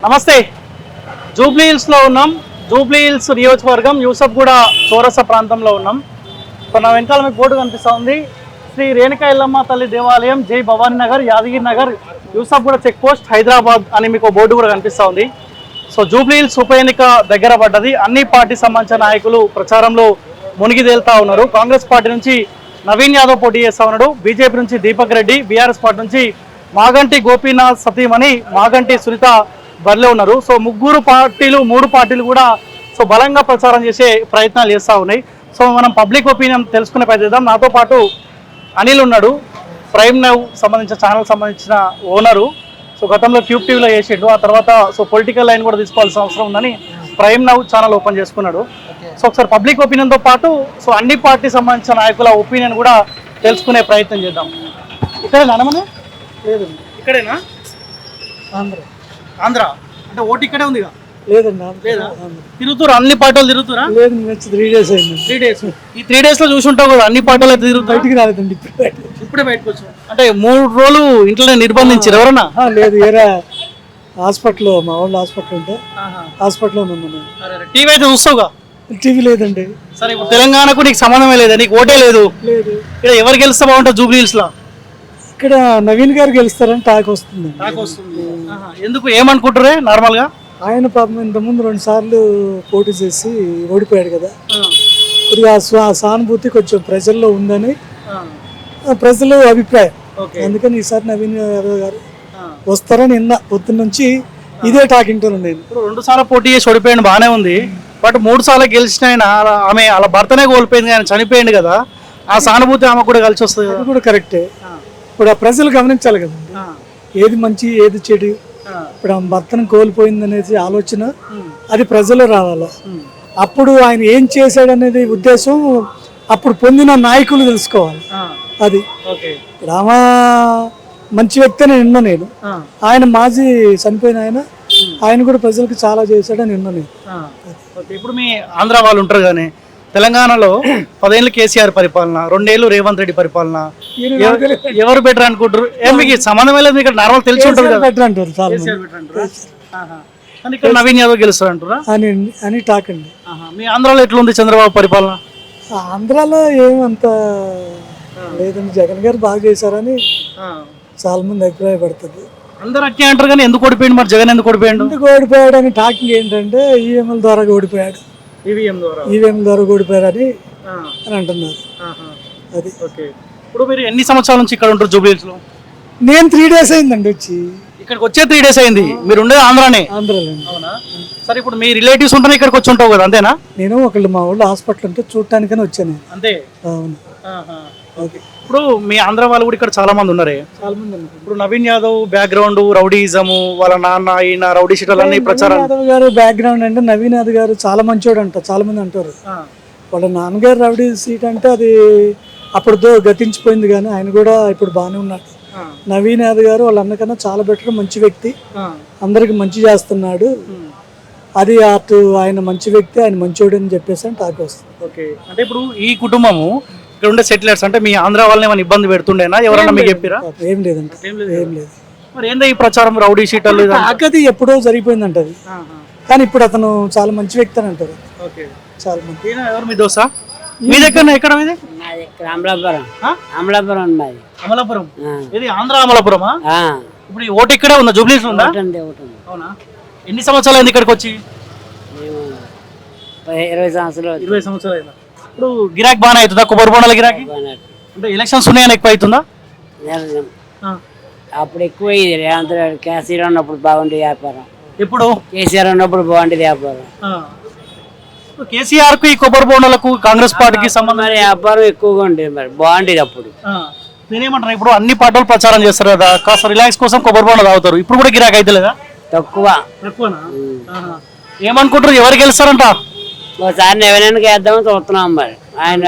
నమస్తే. జూబ్లీ హిల్స్లో ఉన్నాం. జూబ్లీ హిల్స్ నియోజకవర్గం యూసఫ్గూడ చౌరస్తా ప్రాంతంలో ఉన్నాం. నా వెనకాల మీకు బోర్డు కనిపిస్తూ ఉంది. శ్రీ రేణుకా ఎల్లమ్మ తల్లి దేవాలయం, జై భవానీ నగర్, యాదగిరి నగర్, యూసఫ్గూడ చెక్ పోస్ట్, హైదరాబాద్ అని మీకు బోర్డు కూడా కనిపిస్తూ ఉంది. సో జూబ్లీ హిల్స్ ఉప ఎన్నిక దగ్గర పడ్డది. అన్ని పార్టీకి సంబంధించిన నాయకులు ప్రచారంలో మునిగి తేలుతా ఉన్నారు. కాంగ్రెస్ పార్టీ నుంచి నవీన్ యాదవ్ పోటీ చేస్తూ ఉన్నాడు. బీజేపీ నుంచి దీపక్ రెడ్డి, బీఆర్ఎస్ పార్టీ నుంచి మాగంటి గోపీనాథ్ సతీమణి మాగంటి సునీత బరిలో ఉన్నారు. సో మూడు పార్టీలు కూడా సో బలంగా ప్రచారం చేసే ప్రయత్నాలు చేస్తూ ఉన్నాయి. సో మనం పబ్లిక్ ఒపీనియన్ తెలుసుకునే ప్రయత్నిద్దాం. నాతో పాటు అనిల్ ఉన్నాడు, ప్రైమ్ నవ్ సంబంధించిన ఛానల్ సంబంధించిన ఓనరు. సో గతంలో క్యూబ్ టీవీలో చేసిండు. ఆ తర్వాత సో పొలిటికల్ లైన్ కూడా తీసుకోవాల్సిన అవసరం ఉందని ప్రైమ్ నవ్ ఛానల్ ఓపెన్ చేసుకున్నాడు. సో ఒకసారి పబ్లిక్ ఒపీనియన్తో పాటు సో అన్ని పార్టీ సంబంధించిన నాయకుల ఒపీనియన్ కూడా తెలుసుకునే ప్రయత్నం చేద్దాం. ఇక్కడేనా మన లేదు, ఇక్కడేనా? ఆంధ్ర అంటే ఓటు ఇక్కడే ఉంది లేదండి. లేదా తిరుగుతారు అన్ని పార్టీలు తిరుగుతారా? లేదు, 3 days అయింది. 3 days. ఈ 3 days లో చూసుంటావు కదా అన్ని పార్టీలు అయితే తిరుగుతారు. బయటికి రాలేదండి, ఇప్పుడే బయటకు వచ్చాం. అంటే 3 రోజులు ఇంట్లోనే నిర్బంధించారు ఎవరన్నా? లేదు, వేరే హాస్పిటల్లో, మా వాళ్ళు హాస్పిటల్ ఉంటే హాస్పిటల్లో ఉన్నాను. టీవీ అయితే చూస్తావుగా? టీవీ లేదండి. సరే, ఇప్పుడు తెలంగాణకు నీకు సంబంధమే లేదా? నీకు ఓటే లేదు. లేదు. ఇక్కడ ఎవరు గెలిస్తే బాగుంటుంది జూబ్లీ హిల్స్ లో? ఇక్కడ నవీన్ గారు గెలుస్తారని టాక్ వస్తుంది. ఎందుకు, ఏమనుకుంటారే నార్మల్ గా? ఆయన పాపం ఇంతకుముందు 2 సార్లు పోటీ చేసి ఓడిపోయాడు కదా. ఇప్పుడు ఆ సానుభూతి కొంచెం ప్రజల్లో ఉందని ప్రజల అభిప్రాయం. అందుకని ఈసారి నవీన్ యాదవ్ గారు వస్తారని నిన్న పొద్దున్న నుంచి ఇదే టాకింగ్ తో నేను. ఇప్పుడు 2 సార్లు పోటీ చేసి ఓడిపోయాడు, బాగానే ఉంది. బట్ 3 సార్లు గెలిచిన ఆయన, ఆమె అలా భర్తనే కోల్పోయింది, ఆయన చనిపోయింది కదా. ఆ సానుభూతి ఆమె కూడా కలిసి వస్తుంది. అది కూడా కరెక్టే. ఇప్పుడు ఆ ప్రజలు గమనించాలి కదండి, ఏది మంచి ఏది చెడు. ఇప్పుడు ఆమె భర్తను కోల్పోయింది అనేది ఆలోచన అది ప్రజలు రావాలి. అప్పుడు ఆయన ఏం చేశాడనేది ఉద్దేశం అప్పుడు పొందిన నాయకులు తెలుసుకోవాలి. అది ఇప్పుడు ఆమె మంచి వ్యక్తి అని నిన్న నేను, ఆయన మాజీ చనిపోయిన ఆయన కూడా ప్రజలకు చాలా చేశాడని నిన్న నేను. ఇప్పుడు మీ ఆంధ్ర వాళ్ళు ఉంటారు కానీ తెలంగాణలో 10 ఏళ్ళు కేసీఆర్ పరిపాలన, 2 ఏళ్ళు రేవంత్ రెడ్డి పరిపాలన, ఎవరు బెటర్ అనుకుంటారు? మీకు సంబంధం లేదు, మీకు నార్మల్ తెలిసి ఉంటుంది కదా. బెటర్ అంటారు చాలా ఇక్కడ నవీన్ యాదవ్ గెలుస్తారు అంటారా అని టాక్ అండి. మీ ఆంధ్రాలో ఎట్లుంది చంద్రబాబు పరిపాలన? ఆంధ్రాలో ఏమంత లేదండి, జగన్ గారు బాగా చేశారని చాలా మంది అభిప్రాయపడుతుంది. అందరు అట్టే అంటారు కానీ ఎందుకు ఓడిపోయాడు మరి జగన్? ఎందుకు ఓడిపోయాడు? ఎందుకు ఓడిపోయాడు అని టాకింగ్ ఏంటంటే ఈవీఎంల ద్వారా ఓడిపోయాడు, ఈవీఎం ద్వారా ఓడిపోయారని అంటున్నారు. అది ఇప్పుడు మీరు ఎన్ని సంవత్సరాల నుంచి ఇక్కడ ఉంటారు జూబ్లీ హిల్స్ లో? నేను 3 days అయిందండి వచ్చి. ఇక్కడికి వచ్చే 3 days అయింది. మీరు ఉండేది ఆంధ్రానే? ఆంధ్రాలో. అవునా? సరే, ఇప్పుడు మీ రిలేటివ్స్ ఉంటే ఇక్కడికి వచ్చి ఉంటావు కదా, అంతేనా? నేను ఒకళ్ళు మా వాళ్ళు హాస్పిటల్ ఉంటే చూడటానికని వచ్చాను. అంతే. అవును. ఇప్పుడు మీ ఆంధ్ర వాళ్ళు కూడా ఇక్కడ చాలా మంది ఉన్నారే. చాలా మంది ఉన్నారు. ఇప్పుడు నవీన్ యాదవ్ బ్యాక్గ్రౌండ్ రౌడీజము, వాళ్ళ నాన్న ఈయన రౌడీ షీటర్లు అన్ని ప్రచారం. యాదవ్ గారు బ్యాక్గ్రౌండ్ అంటే నవీన్ యాదవ్ గారు చాలా మంచోడు అంట, చాలా మంది అంటారు. వాళ్ళ నాన్నగారు రౌడీ సీట్ అంటే అది అప్పుడుతో గతించిపోయింది, కానీ ఆయన కూడా ఇప్పుడు బాగానే ఉన్నాడు. నవీన్ యాదవ్ గారు వాళ్ళ అన్నకన్నా చాలా బెటర్, మంచి వ్యక్తి, అందరికి మంచి చేస్తున్నాడు. అది అటు ఆయన మంచి వ్యక్తి, ఆయన మంచోడు అని చెప్పేసి అని టాక్ వస్తుంది. ఓకే, అంటే ఇప్పుడు ఈ కుటుంబము ఇక్కడ ఉండే సెటిలర్స్ అంటే మీ ఆంధ్ర వాళ్ళని ఏమైనా ఇబ్బంది పెడుతుండేనా? ఎవరన్నా మీకు చెప్పారా? ఏం లేదంట, ఏం లేదు. మరి ఏందా ఈ ప్రచారం రౌడీ షీటర్లు? అది ఎప్పుడో జరిగిపోయిందంట అది, కానీ ఇప్పుడు అతను చాలా మంచి వ్యక్తి అని అంటారు చాలా మంది. ఎవరు మీ దోసా? మీ దగ్గర ఎక్కడ? మీది అమలాపురం. అమలాపురం మాది. అమలాపురం? ఇది ఆంధ్ర అమలాపురమా? ఇప్పుడు ఈ ఓటు ఇక్కడే ఉందా? జూబ్లీ హిల్స్ ఉందా? అవునా? ఎన్ని సంవత్సరాలు అయింది ఇక్కడికి వచ్చి? 20 సంవత్సరాలు. 20 సంవత్సరాలు అయిందా? ఇప్పుడు గిరాకీ బాగానే అవుతుందా? కొబ్బరి బొండాల గిరాకీ అంటే ఎలక్షన్స్ ఉన్నాయని ఎక్కువ అవుతుందా? అప్పుడు ఎక్కువ రేవంత్ రెడ్డి కేసీఆర్ ఉన్నప్పుడు బాగుండేది వ్యాపారం. ఎప్పుడు కేసీఆర్ ఉన్నప్పుడు బాగుండేది వ్యాపారం. కేసీఆర్ కు ఈ కొబ్బరి బొండాలకు కాంగ్రెస్ పార్టీకి సంబంధం? వ్యాపారం ఎక్కువగా ఉండేది, మరి బాగుండేది అప్పుడు. నేనేమంటాను, ఇప్పుడు అన్ని పార్టీలు ప్రచారం చేస్తారు కదా, కాస్త రిలాక్స్ కోసం కొబ్బరి బొండాలు తాగుతారు. ఇప్పుడు కూడా గిరాకీ అయితే లేదా? తక్కువనా? ఏమనుకుంటారు, ఎవరు గెలుస్తారంట? ఒకసారి ఎవరైనా వేద్దామని చూస్తున్నాం. మరి ఆయన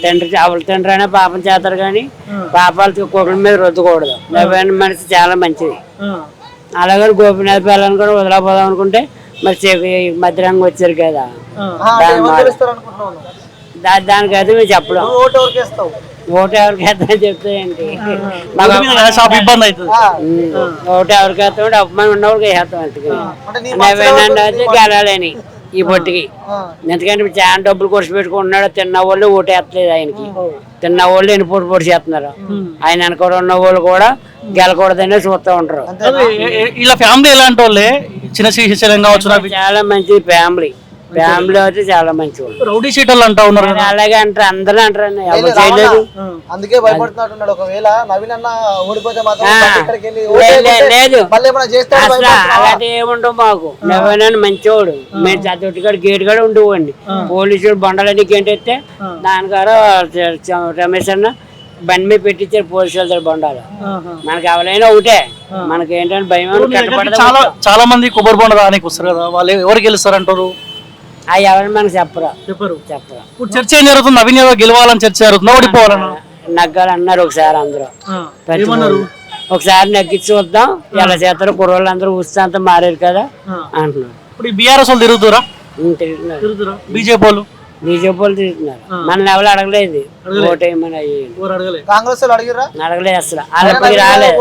తండ్రి చేపల తండ్రి అయినా పాపం చేస్తారు, కానీ పాపాలు కుక్కల మీద రుద్దకూడదు. నవీన మనిషి చాలా మంచిది. అలాగే గోపినాథ్ పిల్లలను కూడా వదిలేపోదాం అనుకుంటే మరి మధ్యరంగం వచ్చారు కదా, దానికైతే మేము చెప్పడం ఓటు ఎవరికి వేస్తామని చెప్తాయండి. షాప్ ఇబ్బంది అవుతుంది. ఓటు ఎవరికి వేస్తామంటే అభిమానం ఉన్నవాడికి వేస్తాం అంతే. అయితే గెలాలని ఈ పొట్టికి, ఎందుకంటే చాలా డబ్బులు ఖర్చు పెట్టుకుంటున్నాడు. తిన్న వాళ్ళు ఓటు వేస్తలేదు ఆయనకి. తిన్న వాళ్ళు ఎన్ని పొడి పొడి చేస్తున్నారు. ఆయన వెనక ఉన్న వాళ్ళు కూడా గెలకూడదనే చూస్తూ ఉంటారు. ఇలా ఫ్యామిలీ ఎలాంటి వాళ్ళే, చిన్న శ్రీశైలం కావచ్చు, చాలా మంచి ఫ్యామిలీ అయితే చాలా మంచి వాళ్ళు. రౌడీ షీటర్లు అంటా ఉన్నారు. అలాగే అంటారు, అందరూ అంటారు. ఎవరు చేయలేదు. అందుకే భయపడుతున్నాడు. ఒకవేళ నవీన్ అన్న ఓడిపోతే లేదు అసలు అలాంటి ఏముండవు మాకు. నవీన్ మంచివాడు. మేము చదువుటికాడ గేట్ కాడ ఉండేవాడిని. పోలీసులు బండలన్నీ గంటెత్తే నాన్నగారు రమేష్ అన్న బండి మీద పెట్టించారు పోలీసుల బండాలు. మనకి ఎవరైనా ఒకటే, మనకి ఏంటంటే భయం. చాలా మంది కొబ్బరి బొండ రానికి వస్తారు కదా, వాళ్ళు ఎవరు గెలుస్తారు అంటారు? అవి ఎవరైనా మనకు చెప్పరు. ఇప్పుడు చర్చ ఏం జరుగుతుంది? నవీన్ యాదవ్ గెలవాలని చర్చ జరుగుతుంది, ఓడిపోవాలన్నా నగ్గాలన్నారు ఒకసారి అందరూ. ఒకసారి నగ్గించి చూద్దాం ఎలా చేస్తారో. కుర్రోళ్ళు అందరూ ఉత్సాహంతో మారారు కదా అంటున్నారు. ఇప్పుడు బీఆర్ఎస్ వాళ్ళు తిరుగుతారా? తిరుగుతున్నారు. బీజేపీ వాళ్ళు తిరుగుతున్నారు. మన ఎవరు అడగలేదు ఓటేయమని. కాంగ్రెస్ వాళ్ళు అడిగిరా? అడగలేదు అసలు. వాళ్ళకి రాలేదు.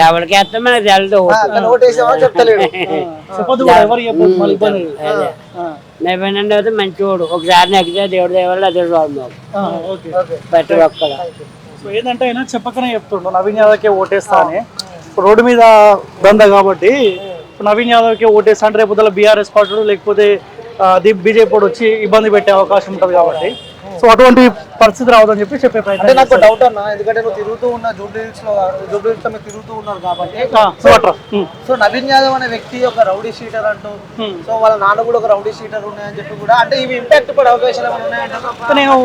ఎవరికి వేస్తే మనకు తెలదు. నవ్వేనండి అయితే మంచివాడు. ఒకసారి నగ్గితే దేవుడు దేవాళ్ళు అదే చూడు మాకు ప్రతి ఒక్కరు. ఏంటంటే అయినా చెప్పకనే చెప్తుండు నవీన్ యాదవ్కే ఓటేస్తా అని. రోడ్డు మీద దంద కాబట్టి నవీన్ యాదవ్కే ఓటేస్తా అంటే రేపు బీఆర్ఎస్ పార్టీ లేకపోతే బీజేపీ వచ్చి ఇబ్బంది పెట్టే అవకాశం ఉంటుంది కాబట్టి సో అటువంటి పరిస్థితి రావద్దని చెప్పి చెప్పే ప్రయత్నం. అంటే నాకు డౌట్ అన్న, ఎందుకంటే నువ్వు తిరుగుతూ ఉన్న జూబ్లీహిల్స్ లో మీరు తిరుగుతూ ఉన్నారు కాబట్టి, సో నవీన్ యాదవ్ అనే వ్యక్తి ఒక రౌడీ షీటర్ అంటూ, సో వాళ్ళ నాన్న కూడా ఒక రౌడీ షీటర్ ఉన్నాయని చెప్పి కూడా, అంటే ఇవి ఇంపాక్ట్ పడే అవకాశాలు ఏమైనా ఉన్నాయంటే? నేను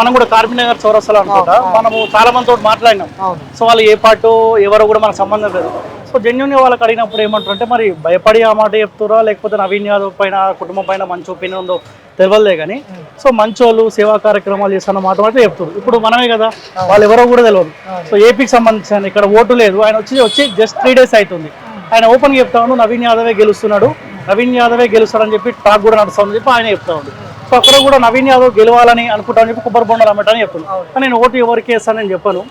మనం కూడా కార్మినగర్ చౌరస్తాలో అనుకుంటా మనము చాలా మందితో మాట్లాడినాం. సో వాళ్ళు ఏ పార్టీ ఎవరో కూడా మనకు సంబంధం లేదు. సో జెన్యున్గా వాళ్ళకి అడిగినప్పుడు ఏమంటారు అంటే, మరి భయపడి ఆ మాట చెప్తారా లేకపోతే నవీన్ యాదవ్ పైన కుటుంబం పైన మంచి ఒపీనియన్ ఉందో తెలియలే కానీ, సో మంచోళ్ళు సేవా కార్యక్రమాలు చేస్తున్న మాట అయితే చెప్తారు. ఇప్పుడు మనమే కదా, వాళ్ళు ఎవరో కూడా తెలియదు. సో ఏపీకి సంబంధించిన ఇక్కడ ఓటు లేదు, ఆయన వచ్చి జస్ట్ 3 days అవుతుంది. ఆయన ఓపెన్గా చెప్తా ఉండు నవీన్ యాదవే గెలుస్తున్నాడు, నవీన్ యాదవే గెలుస్తాడని చెప్పి టాక్ కూడా నడుస్తామని చెప్పి ఆయన చెప్తా ఉంది. సో అక్కడ కూడా నవీన్ యాదవ్ గెలవాలని అనుకుంటామని చెప్పి కొబ్బరి బొండలు అమ్మటని చెప్తున్నాను. కానీ నేను ఓటు ఎవరికి వేస్తానని చెప్పాను.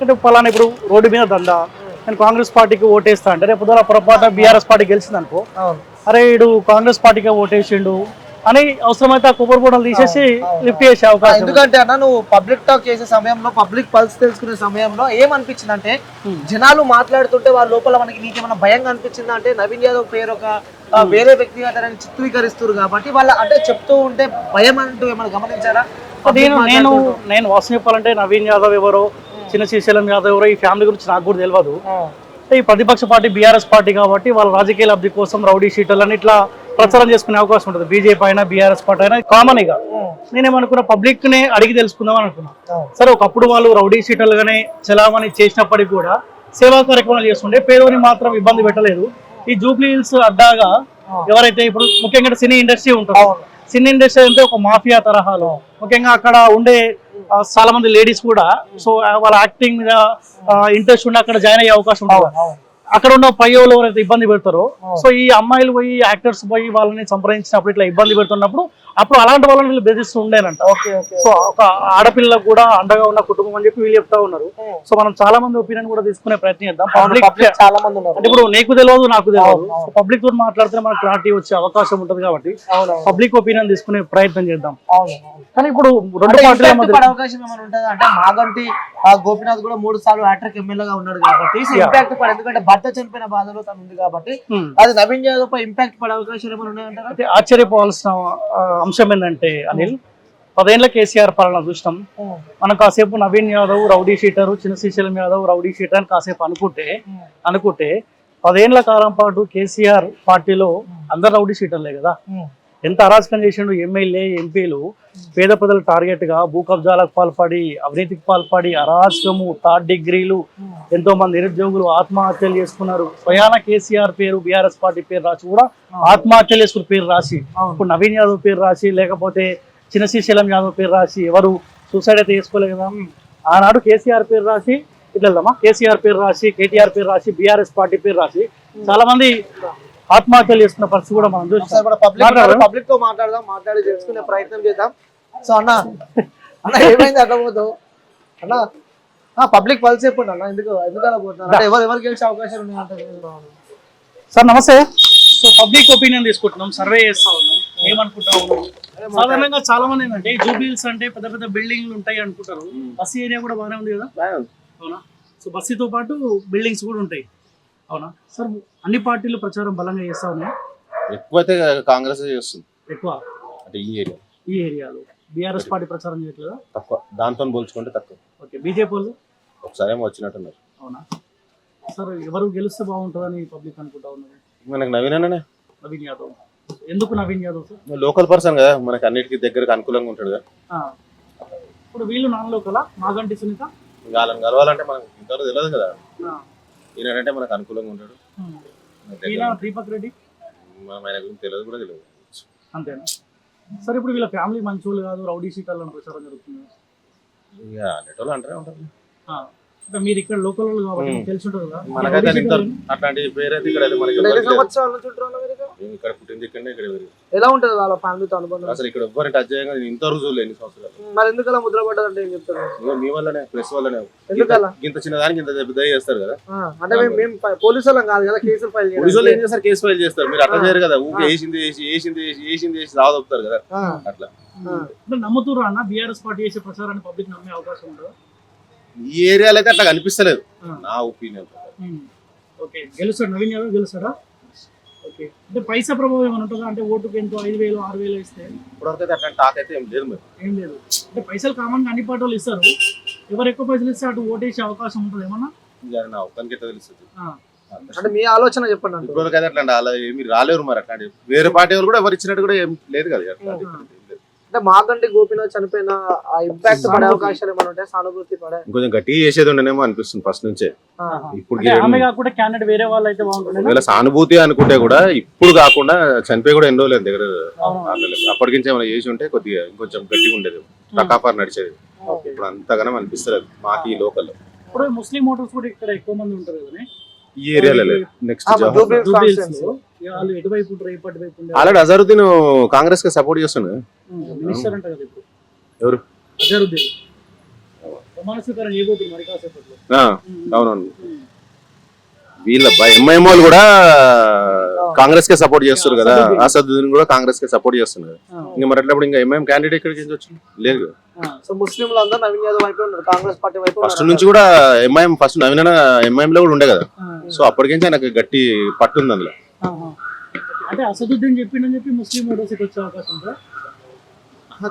అంటే పలానా ఇప్పుడు రోడ్డు మీద దందా, నేను కాంగ్రెస్ పార్టీకి ఓటేస్తా అంటే రేపు పొరపాటు బీఆర్ఎస్ పార్టీ గెలిచింది అనుకో, అరే ఇడు కాంగ్రెస్ పార్టీకి ఓటేసిండు అని అవసరమైతే ఆ కొబ్బరి బొండలు తీసేసి లిఫ్ట్ చేసే అవకాశం. ఎందుకంటే అన్న నువ్వు పబ్లిక్ టాక్ చేసే సమయంలో, పబ్లిక్ పల్స్ తెలుసుకునే సమయంలో ఏమనిపించింది అంటే, జనాలు మాట్లాడుతుంటే వాళ్ళ లోపల మనకి నీకేమైనా భయంగా అనిపించిందా అంటే, నవీన్ యాదవ్ పేరు ఒక వేరే వ్యక్తిగా అతని చిత్రీకరిస్తారు కాబట్టి వాళ్ళ అంటే చెప్తూ ఉంటే భయం అంటూ ఏమైనా గమనించారా? నేను వాస్తవం చెప్పాలంటే నవీన్ యాదవ్ ఎవరో, చిన్న శ్రీశైలం యాదవ్ ఎవరో ఈ ఫ్యామిలీ గురించి నాకు కూడా తెలియదు. ఈ ప్రతిపక్ష పార్టీ బీఆర్ఎస్ పార్టీ కాబట్టి వాళ్ళ రాజకీయ లబ్ధి కోసం రౌడీ షీటర్లని ఇట్లా ప్రచారం చేసుకునే అవకాశం ఉంటుంది. బీజేపీ అయినా బీఆర్ఎస్ పార్టీ అయినా కామన్ గా. నేనేమనుకున్నా పబ్లిక్ నే అడిగి తెలుసుకుందాం అనుకున్నా. సరే ఒకప్పుడు వాళ్ళు రౌడీ షీటర్లుగానే చలామణి చేసినప్పటికీ కూడా సేవా కార్యక్రమాలు చేస్తుండే, పేదోని మాత్రం ఇబ్బంది పెట్టలేదు. ఈ జూబ్లీహిల్స్ అడ్డాగా ఎవరైతే ఇప్పుడు ముఖ్యంగా సినీ ఇండస్ట్రీ ఉంటుంది, సినీ ఇండస్ట్రీ అంటే ఒక మాఫియా తరహాలో, ముఖ్యంగా అక్కడ ఉండే చాలా మంది లేడీస్ కూడా సో వాళ్ళ యాక్టింగ్ మీద ఇంట్రెస్ట్ ఉండి అక్కడ జాయిన్ అయ్యే అవకాశం ఉంటుంది. అక్కడ ఉన్న పయ్యోళ్ళు ఎవరైతే ఇబ్బంది పెడతారో, సో ఈ అమ్మాయిలు పోయి యాక్టర్స్ పోయి వాళ్ళని సంప్రదించినప్పుడు ఇట్లా ఇబ్బంది పెడుతున్నప్పుడు అప్పుడు అలాంటి వాళ్ళని వీళ్ళు బెదిరిస్తూ ఉండేనంట. సో ఒక ఆడపిల్లకు కూడా అండగా ఉన్న కుటుంబం అని చెప్పి వీళ్ళు చెప్తా ఉన్నారు. సో మనం చాలా మంది ఒపీనియన్ కూడా తీసుకునే ప్రయత్నం చేద్దాం. పబ్లిక్ చాలా మంది ఉన్నారు. అంటే ఇప్పుడు నీకు తెలియదు నాకు తెలియదు, పబ్లిక్ తోటి మాట్లాడితే మనకు క్లారిటీ వచ్చే అవకాశం ఉంటుంది కాబట్టి పబ్లిక్ ఒపీనియన్ తీసుకునే ప్రయత్నం చేద్దాం. కానీ ఇప్పుడు రెండు పార్టీల మధ్య అవకాశం ఏమైనా ఉంటుంది అంటే, మాగంటి గోపీనాథ్ కూడా 3 సార్లు హ్యాట్రిక్ ఎమ్మెల్యేగా ఉన్నాడు కాబట్టి ఇంపాక్ట్ పడే, ఎందుకంటే భర్త చనిపోయిన బాధలో తను ఉంది కాబట్టి అది నవీన్ యాదవ్ పై ఇంపాక్ట్ పడే అవకాశాలు ఏమైనా ఉన్నాయంటారా? ఆశ్చర్యపోవాల్సిన అంశం ఏంటంటే అనిల్, 10 ఏళ్ల కేసీఆర్ పాలన చూసినాం మనం. కాసేపు నవీన్ యాదవ్ రౌడీ షీటర్, చిన్న శ్రీశైలం యాదవ్ రౌడీ షీటర్ అని కాసేపు అనుకుంటే 10 ఏళ్ల కాలం పాటు కేసీఆర్ పార్టీలో అందరు రౌడీ షీటర్లే కదా. ఎంత అరాచకం చేసిండు. ఎమ్మెల్యే ఎంపీలు పేద ప్రజలు టార్గెట్ గా భూ కబ్జాలకు పాల్పడి, అవినీతికి పాల్పడి, అరాచకము, 3rd డిగ్రీలు, ఎంతో మంది నిరుద్యోగులు ఆత్మహత్యలు చేసుకున్నారు. స్వయాన కేసీఆర్ పేరు, బీఆర్ఎస్ పార్టీ పేరు రాసి కూడా ఆత్మహత్యలు చేసుకున్న పేరు రాసి, ఇప్పుడు నవీన్ యాదవ్ పేరు రాసి, లేకపోతే చిన్న శ్రీశైలం యాదవ్ పేరు రాసి ఎవరు సూసైడ్ అయితే చేసుకోలేదు కదా. ఆనాడు కేసీఆర్ పేరు రాసి ఇట్లా కేసీఆర్ పేరు రాసి, కేటీఆర్ పేరు రాసి, బీఆర్ఎస్ పార్టీ పేరు రాసి చాలా మంది ఆత్మహత్యలు చేసుకున్న పరిస్థితి కూడా మనం చూస్తాం. పబ్లిక్ తో మాట్లాడి తెలుసుకునే ప్రయత్నం చేద్దాం. సో అన్న అన్న ఏమైంది అట్లా పోతావు అన్న? పబ్లిక్ పల్స్ చెప్పండి అన్న, ఎందుకు అలా పోతున్నారు అంటే ఎవరు గెలిచే అవకాశాలు ఉన్నాయంటారు? సార్ నమస్తే. సో పబ్లిక్ ఒపీనియన్ తీసుకుంటున్నాం, సర్వే చేస్తా ఉన్నాం, ఏమనుకుంటా ఉన్నాం. సాధారణంగా చాలా మంది ఏంటంటే జూబ్లీహిల్స్ అంటే పెద్ద పెద్ద బిల్డింగ్లు ఉంటాయి అనుకుంటారు. బస్సు ఏరియా కూడా బాగానే ఉంది కదా, అవునా? సో బస్సుతో పాటు బిల్డింగ్స్ కూడా ఉంటాయి, అవునా సార్? అన్ని పార్టీలు ప్రచారం బలంగా చేస్తా ఉన్నాయి. ఎక్కువైతే కాంగ్రెస్ చేస్తుంది ఎక్కువ అంటే ఈ ఏరియాలో. బీఆర్ఎస్ పార్టీ ప్రచారం చేయట్లేదా? తక్కువ, దాంతో పోల్చుకుంటే తక్కువ. ఓకే, బీజేపీ వాళ్ళు ఒకసారి ఏమో వచ్చినట్టున్నారు. అవునా సార్? ఎవరు గెలిస్తే బాగుంటుందని పబ్లిక్ అనుకుంటా ఉన్నారు? మనకు నవీననే, నవీన్ యాదవ్. ఎందుకు Naveen Yadav sir? Local person కదా, మనకి అన్నిటికీ దగ్గరకు అనుకూలంగా ఉంటాడు కదా. ఇప్పుడు వీళ్ళు నాన్ లోకలా? మాగంటి సునీత వాళ్ళని కలవాలంటే మనకు ఇంతవరకు తెలియదు కదా. ఈయనంటే మనకు అనుకూలంగా ఉంటాడు. దీపక్ రెడ్డి మనం ఆయన గురించి తెలియదు కూడా తెలియదు. అంతేనా సార్? ఇప్పుడు వీళ్ళ ఫ్యామిలీ మంచోళ్ళు కాదు, రౌడీ షీటర్లను ప్రచారం జరుగుతుంది. ఇక అనేటోళ్ళు అంటారే ఉంటారు. అంటే మీరు ఇక్కడ లోకల్ వాళ్ళు కాబట్టి తెలిసి ఉంటుంది కదా. మనకైతే ఇంత అట్లాంటి పేరైతే ఇక్కడ అయితే మనకి ఎవరికి లేదు. సంవత్సరాల నుంచి ఉంటున్నారు అమెరికా? మేము ఇక్కడ పుట్టింది ఇక్కడనే, ఇక్కడ పెరిగింది. ఎలా ఉంటుంది వాళ్ళ ఫ్యామిలీతో అనుబంధం? అసలు ఇక్కడ ఎవ్వరి టచ్ చేయగా నేను ఇంతవరకు చూడలేదు ఎన్ని సంవత్సరాలు. మరి ఎందుకు అలా ముద్ర పడ్డదంటే ఏం చెప్తారు? ఇగో మీ వల్లనే, ప్రెస్ వల్లనే. ఎందుకలా? ఇంత చిన్నదానికి ఇంత పెద్ద చేస్తారు కదా. అంటే మేము పోలీసు వాళ్ళం కాదు కదా కేసులు ఫైల్ పోలీసు వాళ్ళు ఏం చేస్తారు, కేసు ఫైల్ చేస్తారు. మీరు అట్లా చేయరు కదా, ఊకే వేసింది రాదొప్పుతారు కదా అట్లా. నమ్ముతురా అన్న బీఆర్ఎస్ పార్టీ చేసే ప్రచారాన్ని పబ్లిక్ నమ్మే అవకాశం ఉంటుందా? ఈ ఏరియాలో అయితే అట్లా కనిపిస్తలేదు నా ఒపీనియన్. ఓకే, గెలుస్తాడు నవీన్ యాదవ్, గెలుస్తాడా? ఓకే, అంటే పైసా ప్రభావం ఏమైనా ఉంటుందా? అంటే ఓటుకు ఎంతో 5,000 6,000 ఇస్తే ఇప్పటివరకు అయితే అట్లా టాక్ అయితే ఏం లేదు మరి. ఏం లేదు. అంటే పైసలు కామన్ గా అన్ని పార్టీ వాళ్ళు ఇస్తారు. ఎవరు ఎక్కువ పైసలు ఇస్తే అటు ఓటేసే అవకాశం ఉంటుంది ఏమన్నా? నా ఒక్కరికి ఎట్లా తెలుస్తుంది. అంటే మీ ఆలోచన చెప్పండి. ఇప్పటివరకు అయితే అట్లా అలా ఏమి రాలేరు మరి. అట్లాంటి వేరే పార్టీ వాళ్ళు కూడా ఎవరు ఇచ్చినట్టు కూడా ఏం లేదు కదా. అంటే మాగంటి గోపీనాథ్ చనిపోయిన ఆ ఇంపాక్ట్ పడే అవకాశాలు ఏమైనా ఉంటాయి? సానుభూతి పడే కొంచెం గట్టిగా చేసేది ఉండనేమో అనిపిస్తుంది ఫస్ట్ నుంచే. ఇప్పుడు ఆమె కాకుండా క్యాండిడేట్ వేరే వాళ్ళు అయితే బాగుంటుంది. ఒకవేళ సానుభూతి అనుకుంటే కూడా ఇప్పుడు కాకుండా చనిపోయి కూడా ఎన్నో లేదు దగ్గర. అప్పటికించి ఏమైనా చేసి ఉంటే కొద్దిగా ఇంకొంచెం గట్టిగా ఉండేది, టకాపార్ నడిచేది. ఇప్పుడు అంతగానో అనిపిస్తుంది మాకు ఈ లోకల్. ఇప్పుడు ముస్లిం ఓటర్స్ కూడా ఇక్కడ ఎక్కువ మంది ఉంటారు కదా ఈ ఏరియాలో. నెక్స్ట్ వాళ్ళు ఎటువైపు ఉంటారు, ఏ పార్టీ వైపు ఉంటారు? ఆల్రెడీ అజరుద్దీన్ కాంగ్రెస్ కి సపోర్ట్ చేస్తున్నాడు. మినిస్టర్ అంట కదా ఇప్పుడు ఎవరు? అజరుద్దీన్. ప్రమాణ స్వీకారం చేయబోతున్నారు మరి కాసేపట్లో. అవునవును, వీళ్ళ ఎంఐఎం వాళ్ళు కూడా కాంగ్రెస్ కే సపోర్ట్ చేస్తారు కదా. అసదుద్దీన్ కూడా కాంగ్రెస్ కే సపోర్ట్ చేస్తున్నారు. ఇంకా మరి అట్లప్పుడు ఇంకా ఎంఐఎం క్యాండిడేట్ ఇక్కడికి వచ్చింది లేదు. సో ముస్లింలు అందరూ నవీన్ యాదవ్ వైపు ఉన్నారు, కాంగ్రెస్ పార్టీ వైపు. ఫస్ట్ నుంచి కూడా ఎంఐఎం, ఫస్ట్ నవీన ఎంఐఎం లో కూడా ఉండే కదా. సో అప్పటికించి ఆయనకు గట్టి పట్టు ఉంది అందులో. అంటే అసదుద్దీన్ చెప్పిండని చెప్పి ముస్లిం ఓటర్స్ వచ్చే అవకాశం ఉందా?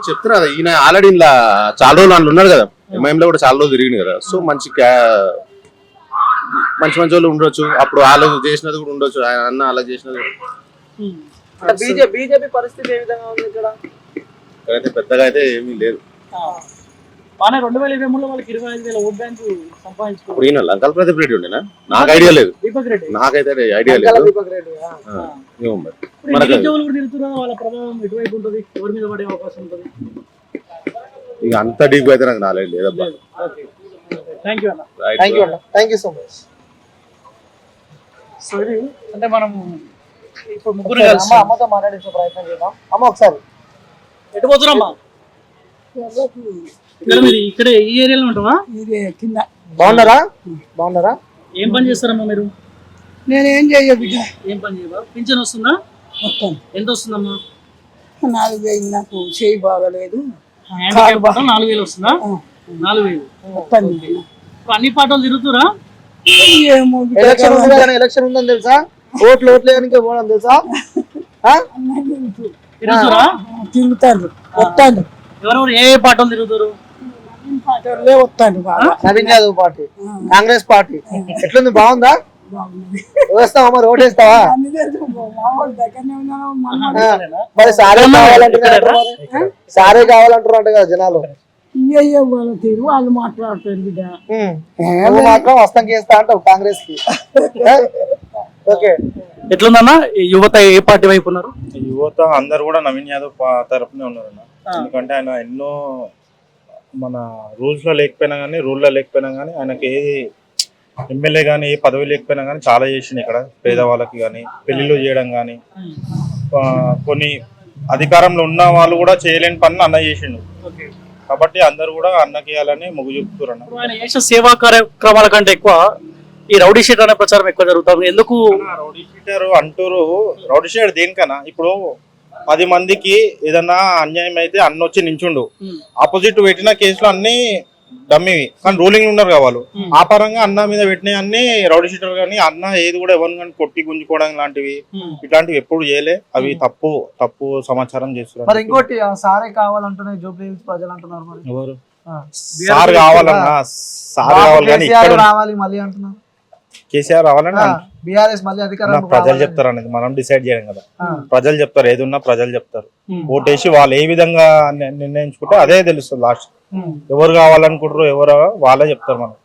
చెప్తున్నారు ఈయన ఆల్రెడీ ఇలా చాలా రోజులు అందులో ఉన్నారు కదా. ఎంఐఎం లో కూడా చాలా రోజులు తిరిగింది కదా. సో మంచి వాళ్ళు ఉండొచ్చు. అప్పుడు వాళ్ళు చేసినది కూడా ఉండొచ్చు, ఆయన అన్న అలా చేసినది. బీజేపీ పరిస్థితి ఏ విధంగా ఉంది ఇక్కడ? ఇక్కడైతే పెద్దగా అయితే ఏమీ లేదు. బాగా 2023లో వాళ్ళకి 25,000 ఓట్ బ్యాంకు సంపాదించుకున్నారు. ఇప్పుడు ఈయన లంకల్ ప్రదీప్ రెడ్డి ఉండేనా? నాకు ఐడియా లేదు. దీపక్ రెడ్డి నాకైతే ఐడియా లేదు. దీపక్ రెడ్డి ఏమో మరి. నిరుద్యోగులు కూడా తిరుగుతున్నారు, వాళ్ళ ప్రభావం ఎటువైపు ఉంటుంది, ఎవరి మీద పడే అవకాశం ఉంటుంది? ఇక అంత డీప్ అయితే నాకు నాలెడ్జ్ లేదబ్బా. థ్యాంక్ యూ అన్న. Thank you so much. So ఇది అంటే మనం ఇప్పుడు ముగ్గురు కలిసి అమ్మతో మాట్లాడించే ప్రయత్నం చేద్దాం. అమ్మ ఒకసారి ఎటు పోతున్నామ్మా? ఇక్కడే ఈ ఏరియాలో ఉంటావా? కింద బాగున్నారా? ఏం పని చేస్తారమ్మా మీరు? నేనేం చెయ్య బిడ్డ, ఏం పని చేయవా? పింఛన్ వస్తుందా? మొత్తం ఎంత వస్తుందమ్మా? 4,000. నాకు చేయి బాగలేదు. 4,000 వస్తుందా? 4,000 మొత్తం అన్ని పాటలు తిరుగుతురా? ఏమో ఎలక్షన్ ఉందని తెలుసా? ఓట్లు వేయడానికి పోవడం తెలుసా? తిరుగుతురా? తిరుగుతాను, వస్తాను. ఎవరెవరు ఏ పాటలు తిరుగుతారు? వస్తాను బాగా. నవీన్ యాదవ్ పార్టీ, కాంగ్రెస్ పార్టీ ఎట్లుంది? బాగుందా? వేస్తావా మరి? ఓటు వేస్తావా? మరి సారే కావాలంటారు కదా జనాలు. తీరు వాళ్ళు మాట్లాడతారు బిడ్డ. మాత్రం వస్తాం చేస్తా అంటావు కాంగ్రెస్ కి. ఓకే, ఎట్లుందన్నా యువత ఏ పార్టీ వైపు ఉన్నారు? యువత అందరు కూడా నవీన్ యాదవ్ తరపునే ఉన్నారన్న. ఎందుకంటే ఆయన ఎన్నో మన రూల్స్ లో లేకపోయినా కానీ, రూల్లో లేకపోయినా కానీ, ఆయనకి ఏ ఎమ్మెల్యే కానీ ఏ పదవి లేకపోయినా కానీ చాలా చేసిండు ఇక్కడ పేదవాళ్ళకి కానీ, పెళ్లిళ్ళు చేయడం కానీ, కొన్ని అధికారంలో ఉన్న వాళ్ళు కూడా చేయలేని పనులు అన్న చేసిండు. కాబట్టి అందరూ కూడా అన్నకి ఇవ్వాలని మొగ్గు చూపుతారు అన్న. ఇప్పుడు ఆయన చేసిన సేవా కార్యక్రమాల కంటే ఎక్కువ ఈ రౌడీ షీట్ అనే ప్రచారం ఎక్కువ జరుగుతుంది. ఎందుకు రౌడీ షీటర్ అంటారు? రౌడీ షీటర్ దేనికన్నా? ఇప్పుడు 10 మందికి ఏదన్నా అన్యాయం అయితే అన్న వచ్చి నించుండు, ఆపోజిట్ పెట్టిన కేసులు అన్ని డమ్మివి, కానీ రూలింగ్ ఉన్నారు కావాలి. ఆ పరంగా అన్న మీద పెట్టిన అన్ని రౌడీ షీటర్ కానీ అన్న ఏది కూడా ఎవరిని కానీ కొట్టి గుంజుకోవడం లాంటివి ఇట్లాంటివి ఎప్పుడు చేయలే. అవి తప్పు సమాచారం చేస్తున్నారు. మరి ఇంకోటి సారే కావాలంటున్నాయి జూబ్లీ హిల్స్ ప్రజలు అంటున్నారు. మరి ఎవరు సార్ కావాలన్నా? సార్ కావాలి కానీ ఇక్కడ రావాలి మళ్ళీ అంటున్నారు. కేసీఆర్ రావాలని బీఆర్ఎస్ మళ్ళీ అధికారం ప్రజలు చెప్తారు అనేది మనం డిసైడ్ చేయడం కదా. ప్రజలు చెప్తారు, ఏది ఉన్నా ప్రజలు చెప్తారు. ఓటేసి వాళ్ళు ఏ విధంగా నిర్ణయించుకుంటే అదే తెలుస్తుంది లాస్ట్. ఎవరు కావాలనుకుంటారో ఎవరో వాళ్ళే చెప్తారు. మనం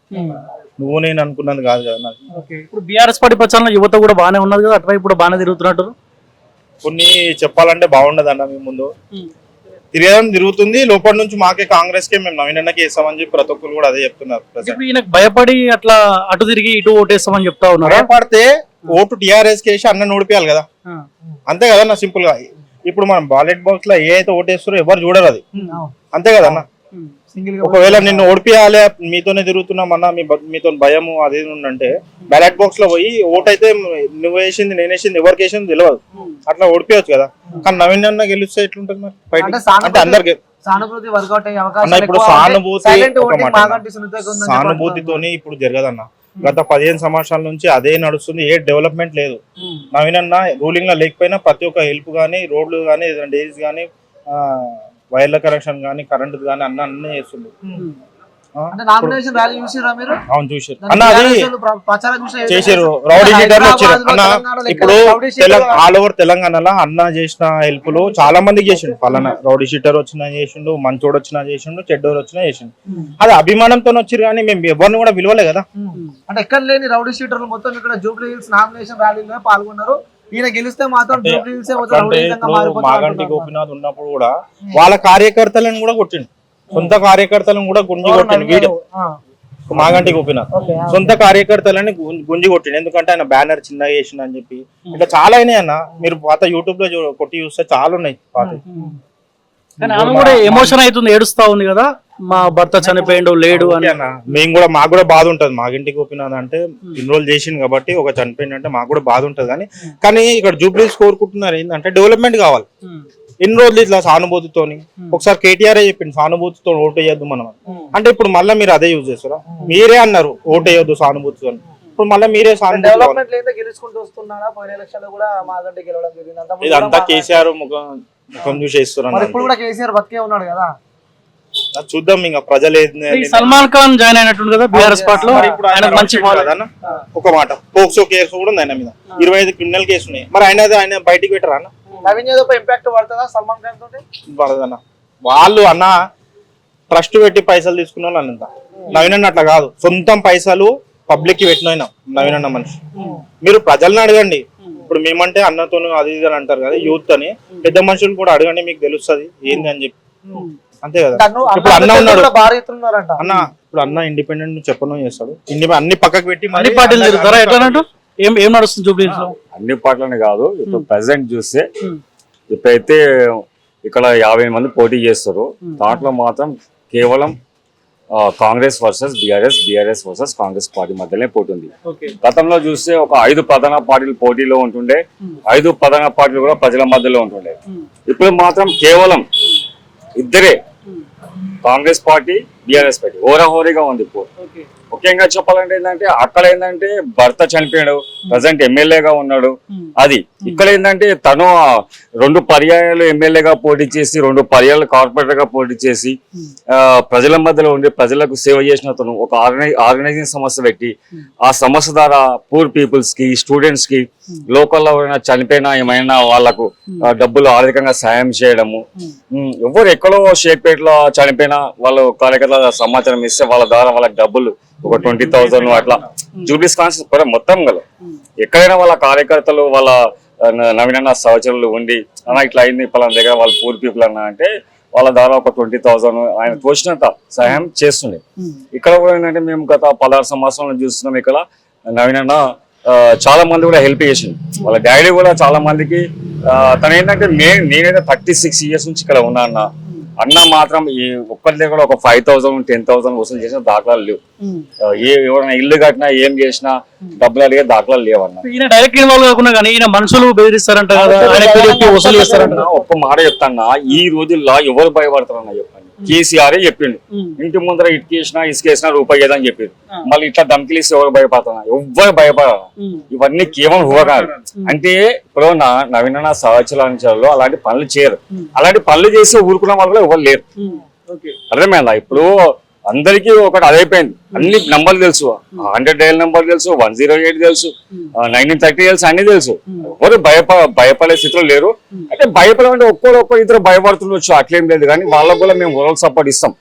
నువ్వు నేను అనుకున్నది కాదు కదా నాకు. ఇప్పుడు బీఆర్ఎస్ పార్టీ ప్రచారంలో యువత కూడా బాగానే ఉన్నది కదా, అటువైపు కూడా బాగానే తిరుగుతున్నట్టు. కొన్ని చెప్పాలంటే బాగుండదు అన్న. మీ ముందు తిరగడం తిరుగుతుంది, లోపల నుంచి మాకే కాంగ్రెస్ కే మేము నవీన్ అన్నకి వేస్తామని చెప్పి ప్రతి ఒక్కరు కూడా అదే చెప్తున్నారు. ఇప్పుడు ఈయనకు భయపడి అట్లా అటు తిరిగి ఇటు ఓటేస్తామని చెప్తా ఉన్నారు. భయపడితే ఓటు టీఆర్ఎస్ కి వేసి అన్న ఓడిపోయాలి కదా, అంతే కదా అన్న. సింపుల్ గా ఇప్పుడు మనం బాలెట్ బాక్స్ లో ఏ అయితే ఓటేస్తారో ఎవరు చూడరు, అది అంతే కదా అన్న. ఒకవేళ నిన్ను ఓడిపియాలి మీతోనే తిరుగుతున్నామన్నా, మీతో భయము అదే ఉందంటే బ్యాలెట్ బాక్స్ లో పోయి ఓటు అయితే నువ్వు వేసింది నేను వేసింది ఎవరికి వేసింది తెలియదు, అట్లా ఓడిపోయచ్చు కదా. కానీ నవీన్ అన్న గెలిస్తే ఎట్లుంటది మరి ఫైటింగ్? అంటే అందరికి సానుభూతి వర్కౌట్ అయ్యే అవకాశం అన్న. ఇప్పుడు సానుభూతితోని ఇప్పుడు జరగదన్న. గత 15 సంవత్సరాల నుంచి అదే నడుస్తుంది, ఏ డెవలప్మెంట్ లేదు. నవీన్ అన్న రూలింగ్ లో లేకపోయినా ప్రతి ఒక్క హెల్ప్ గానీ, రోడ్లు గానీ, డైరీస్ గానీ, వైర్ల కనెక్షన్ గానీ, కరెంట్ గానీ అన్ని చేస్తుంది. అవును చూసారు అన్న, అది చేసారు. రౌడీ షీటర్లు వచ్చారు అన్న. ఇప్పుడు ఆల్ ఓవర్ తెలంగాణలో అన్న చేసిన హెల్ప్లు చాలా మందికి చేసిండు. పలానా రౌడీ షీటర్ వచ్చినా చేసిండు, మంచోడు వచ్చినా చేసిండు, చెడ్డోడు వచ్చినా చేసిండు. అది అభిమానంతో వచ్చారు కానీ మేము ఎవరిని కూడా విలువలే కదా. అంటే ఎక్కడ లేని రౌడీ షీటర్లు మొత్తం ఇక్కడ జూబ్లీ హిల్స్ నామినేషన్ ర్యాలీలో పాల్గొన్నారు. ఈయన గెలిస్తే మాత్రం జూబ్లీ హిల్స్ మాగంటి గోపీనాథ్ ఉన్నప్పుడు కూడా వాళ్ళ కార్యకర్తలను కూడా కొట్టిండు, సొంత కార్యకర్తలను కూడా గుంజి కొట్టిండు. వీడియో మాగంటి గోపీనాథ్ సొంత కార్యకర్తలని గుంజి కొట్టిండు. ఎందుకంటే ఆయన బ్యానర్ చిన్నగా చేసిండు అని చెప్పి. ఇట్లా చాలా అయినాయి అన్న. మీరు పాత యూట్యూబ్ లో కొట్టి చూస్తే చాలా ఉన్నాయి పాత. కానీ ఆమె కూడా ఎమోషన్ అవుతుంది, ఏడుస్తా ఉంది కదా, మా భర్త చనిపోయిండు లేడు అని. మేము కూడా మాకు కూడా బాధ ఉంటది. మాగింటి గోపీనాథ్ అంటే ఇన్రోల్ చేసింది కాబట్టి ఒక చనిపోయింది అంటే మాకు కూడా బాధ ఉంటది. కానీ ఇక్కడ జూబ్లీస్ కోరుకుంటున్నారు ఏంటంటే డెవలప్మెంట్ కావాలి. ఎన్ని రోజులు ఇట్లా సానుభూతితోని ఒకసారి కేటీఆర్ చెప్పింది సానుభూతితో ఓటు వేయొద్దు మనం అంటే, ఇప్పుడు మళ్ళీ మీరు అదే యూజ్ చేస్తారా? మీరే అన్నారు ఓటు వేయొద్దు సానుభూతితో, ఇప్పుడు మళ్ళీ మీరే ఇదంతా కేసీఆర్ ముఖం చూసి ఉన్నాడు కదా. చూద్దాం ఇంకా ప్రజలు. సల్మాన్ ఖాన్ జాయిన్ అయినట్టు కదా బీఆర్ఎస్ పార్టీలో. మంచి ఒక మాట, పోక్సో కేసు కూడా ఉంది ఆయన మీద, 25 క్రిమినల్ కేసు ఉన్నాయి. మరి ఆయన బయటికి పెట్టరా అన్న? నవీన్ యాదవ్ పై ఇంపాక్ట్ పడుతుందా సల్మాన్ ఖాన్ తోటి? పడదన్న. వాళ్ళు అన్న ట్రస్ట్ పెట్టి పైసలు తీసుకున్న వాళ్ళు అన్నంత. నవీన్ అన్న అట్లా కాదు, సొంతం పైసలు పబ్లిక్ కి పెట్టిన నవీన్ అన్న మనిషి. మీరు ప్రజల్ని అడగండి. ఇప్పుడు మేమంటే అన్నతో అది ఇది అని అంటారు కదా, యూత్ అని. పెద్ద మనుషులు కూడా అడగండి, మీకు తెలుస్తుంది ఏంది అని చెప్పి. అంతే కదా. ఇప్పుడు అన్న ఉన్నాడు అన్న, ఇప్పుడు అన్న ఇండిపెండెంట్ చెప్పను చేస్తాడు. అన్ని పక్కకు పెట్టి అన్ని పార్టీలు తిరుగుతారా ఎట్లా? ఏం నడుస్తుంది జూబ్లీ హిల్స్ లో? అన్ని పార్టీలని కాదు, ఇప్పుడు ప్రెసెంట్ చూస్తే ఇప్పుడైతే ఇక్కడ 50 మంది పోటీ చేస్తారు. దాంట్లో మాత్రం కేవలం Congress versus BRS versus Congress party మధ్యనే పోటీ ఉంది. గతంలో చూస్తే ఒక 5 ప్రధాన పార్టీలు పోటీలో ఉంటుండే, 5 ప్రధాన పార్టీలు కూడా ప్రజల మధ్యలో ఉంటుండే. ఇప్పుడు మాత్రం కేవలం ఇద్దరే, కాంగ్రెస్ పార్టీ బీఆర్ఎస్ పార్టీ హోరాహోరీగా ఉంది ఇప్పుడు. ముఖ్యంగా చెప్పాలంటే ఏంటంటే అక్కడ ఏంటంటే భర్త చనిపోయాడు, ప్రజెంట్ ఎమ్మెల్యేగా ఉన్నాడు. అది ఇక్కడ ఏంటంటే తను 2 పర్యాయాలు ఎమ్మెల్యేగా పోటీ చేసి 2 పర్యాయాలు కార్పొరేటర్ గా పోటీ చేసి ప్రజల మధ్యలో ఉండి ప్రజలకు సేవ చేసిన తను ఒక ఆర్గనైజింగ్ సంస్థ పెట్టి ఆ సంస్థ ద్వారా పూర్ పీపుల్స్ కి, స్టూడెంట్స్ కి, లోకల్లో చనిపోయినా ఏమైనా వాళ్లకు డబ్బులు ఆర్థికంగా సాయం చేయడము. ఎవరు ఎక్కడో షేక్పేటలో చనిపోయినా వాళ్ళు కార్యకర్తల సమాచారం ఇస్తే వాళ్ళ ద్వారా వాళ్ళకి డబ్బులు ఒక 20,000 అట్లా జూబ్లీస్ కాన్స్టిట్యూన్సీ మొత్తం గల ఎక్కడైనా వాళ్ళ కార్యకర్తలు వాళ్ళ నవీన్ అన్న సహచరులు ఉండి అన్న ఇట్లా అయింది పలానా దగ్గర వాళ్ళు పూర్ పీపుల్ అన్న అంటే వాళ్ళ ద్వారా ఒక 20,000 ఆయన తోచినంత సహాయం చేస్తుండే. ఇక్కడ కూడా ఏంటంటే మేము గత 16 సంవత్సరాలు చూస్తున్నాం. ఇక్కడ నవీన్ అన్న చాలా మంది కూడా హెల్ప్ చేసింది. వాళ్ళ డాడీ కూడా చాలా మందికి తను ఏంటంటే నేనైతే 36 years నుంచి ఇక్కడ ఉన్నా అన్న. అన్న మాత్రం ఈ ఒక్కరి దగ్గర ఒక 5,000 10,000 వసూలు చేసిన దాఖలాలు లేవు. ఎవరైనా ఇల్లు కట్టినా ఏం చేసినా డబ్బులు అడిగే దాఖలాలు లేవన్న. ఈయన డైరెక్ట్ ఇన్వాల్వ్ కాకుండా కానీ ఈయన మనుషులు బెదిరిస్తారంట కదా, ఆయన పేరు చెప్పి వసూలు చేస్తారంట. ఒక్క మాట చెప్తాన్నా, ఈ రోజుల్లో ఎవరు భయపడతారన్న చెప్పండి. కేసీఆర్ చెప్పిండు ఇంటి ముందర ఇటుకేసినా ఇసుకేసినా రూపాయి ఏదని చెప్పిండు. మళ్ళీ ఇట్లా ధమ్కిలిసి ఎవరు భయపడుతున్నా, ఎవ్వరు భయపడాలి. ఇవన్నీ కేవలం ఊహకాలు. అంటే ఇప్పుడు నవీన సహచరులు అలాంటి పనులు చేయరు. అలాంటి పనులు చేసి ఊరుకున్న వాళ్ళు కూడా ఎవరు లేరు. అర్థమైందా? ఇప్పుడు అందరికీ ఒకటి అదైపోయింది. అన్ని నంబర్లు తెలుసు, 100 డైల్ నెంబర్ తెలుసు, 108 తెలుసు, 1930 తెలుసు, అన్ని తెలుసు. ఎవరు భయపడే స్థితిలో లేరు. అంటే భయపడాలంటే ఒక్కరు ఇద్దరు భయపడుతుండొచ్చు, అట్లేం లేదు. కానీ వాళ్ళకు కూడా మేము ఓవరాల్ సపోర్ట్ ఇస్తాం.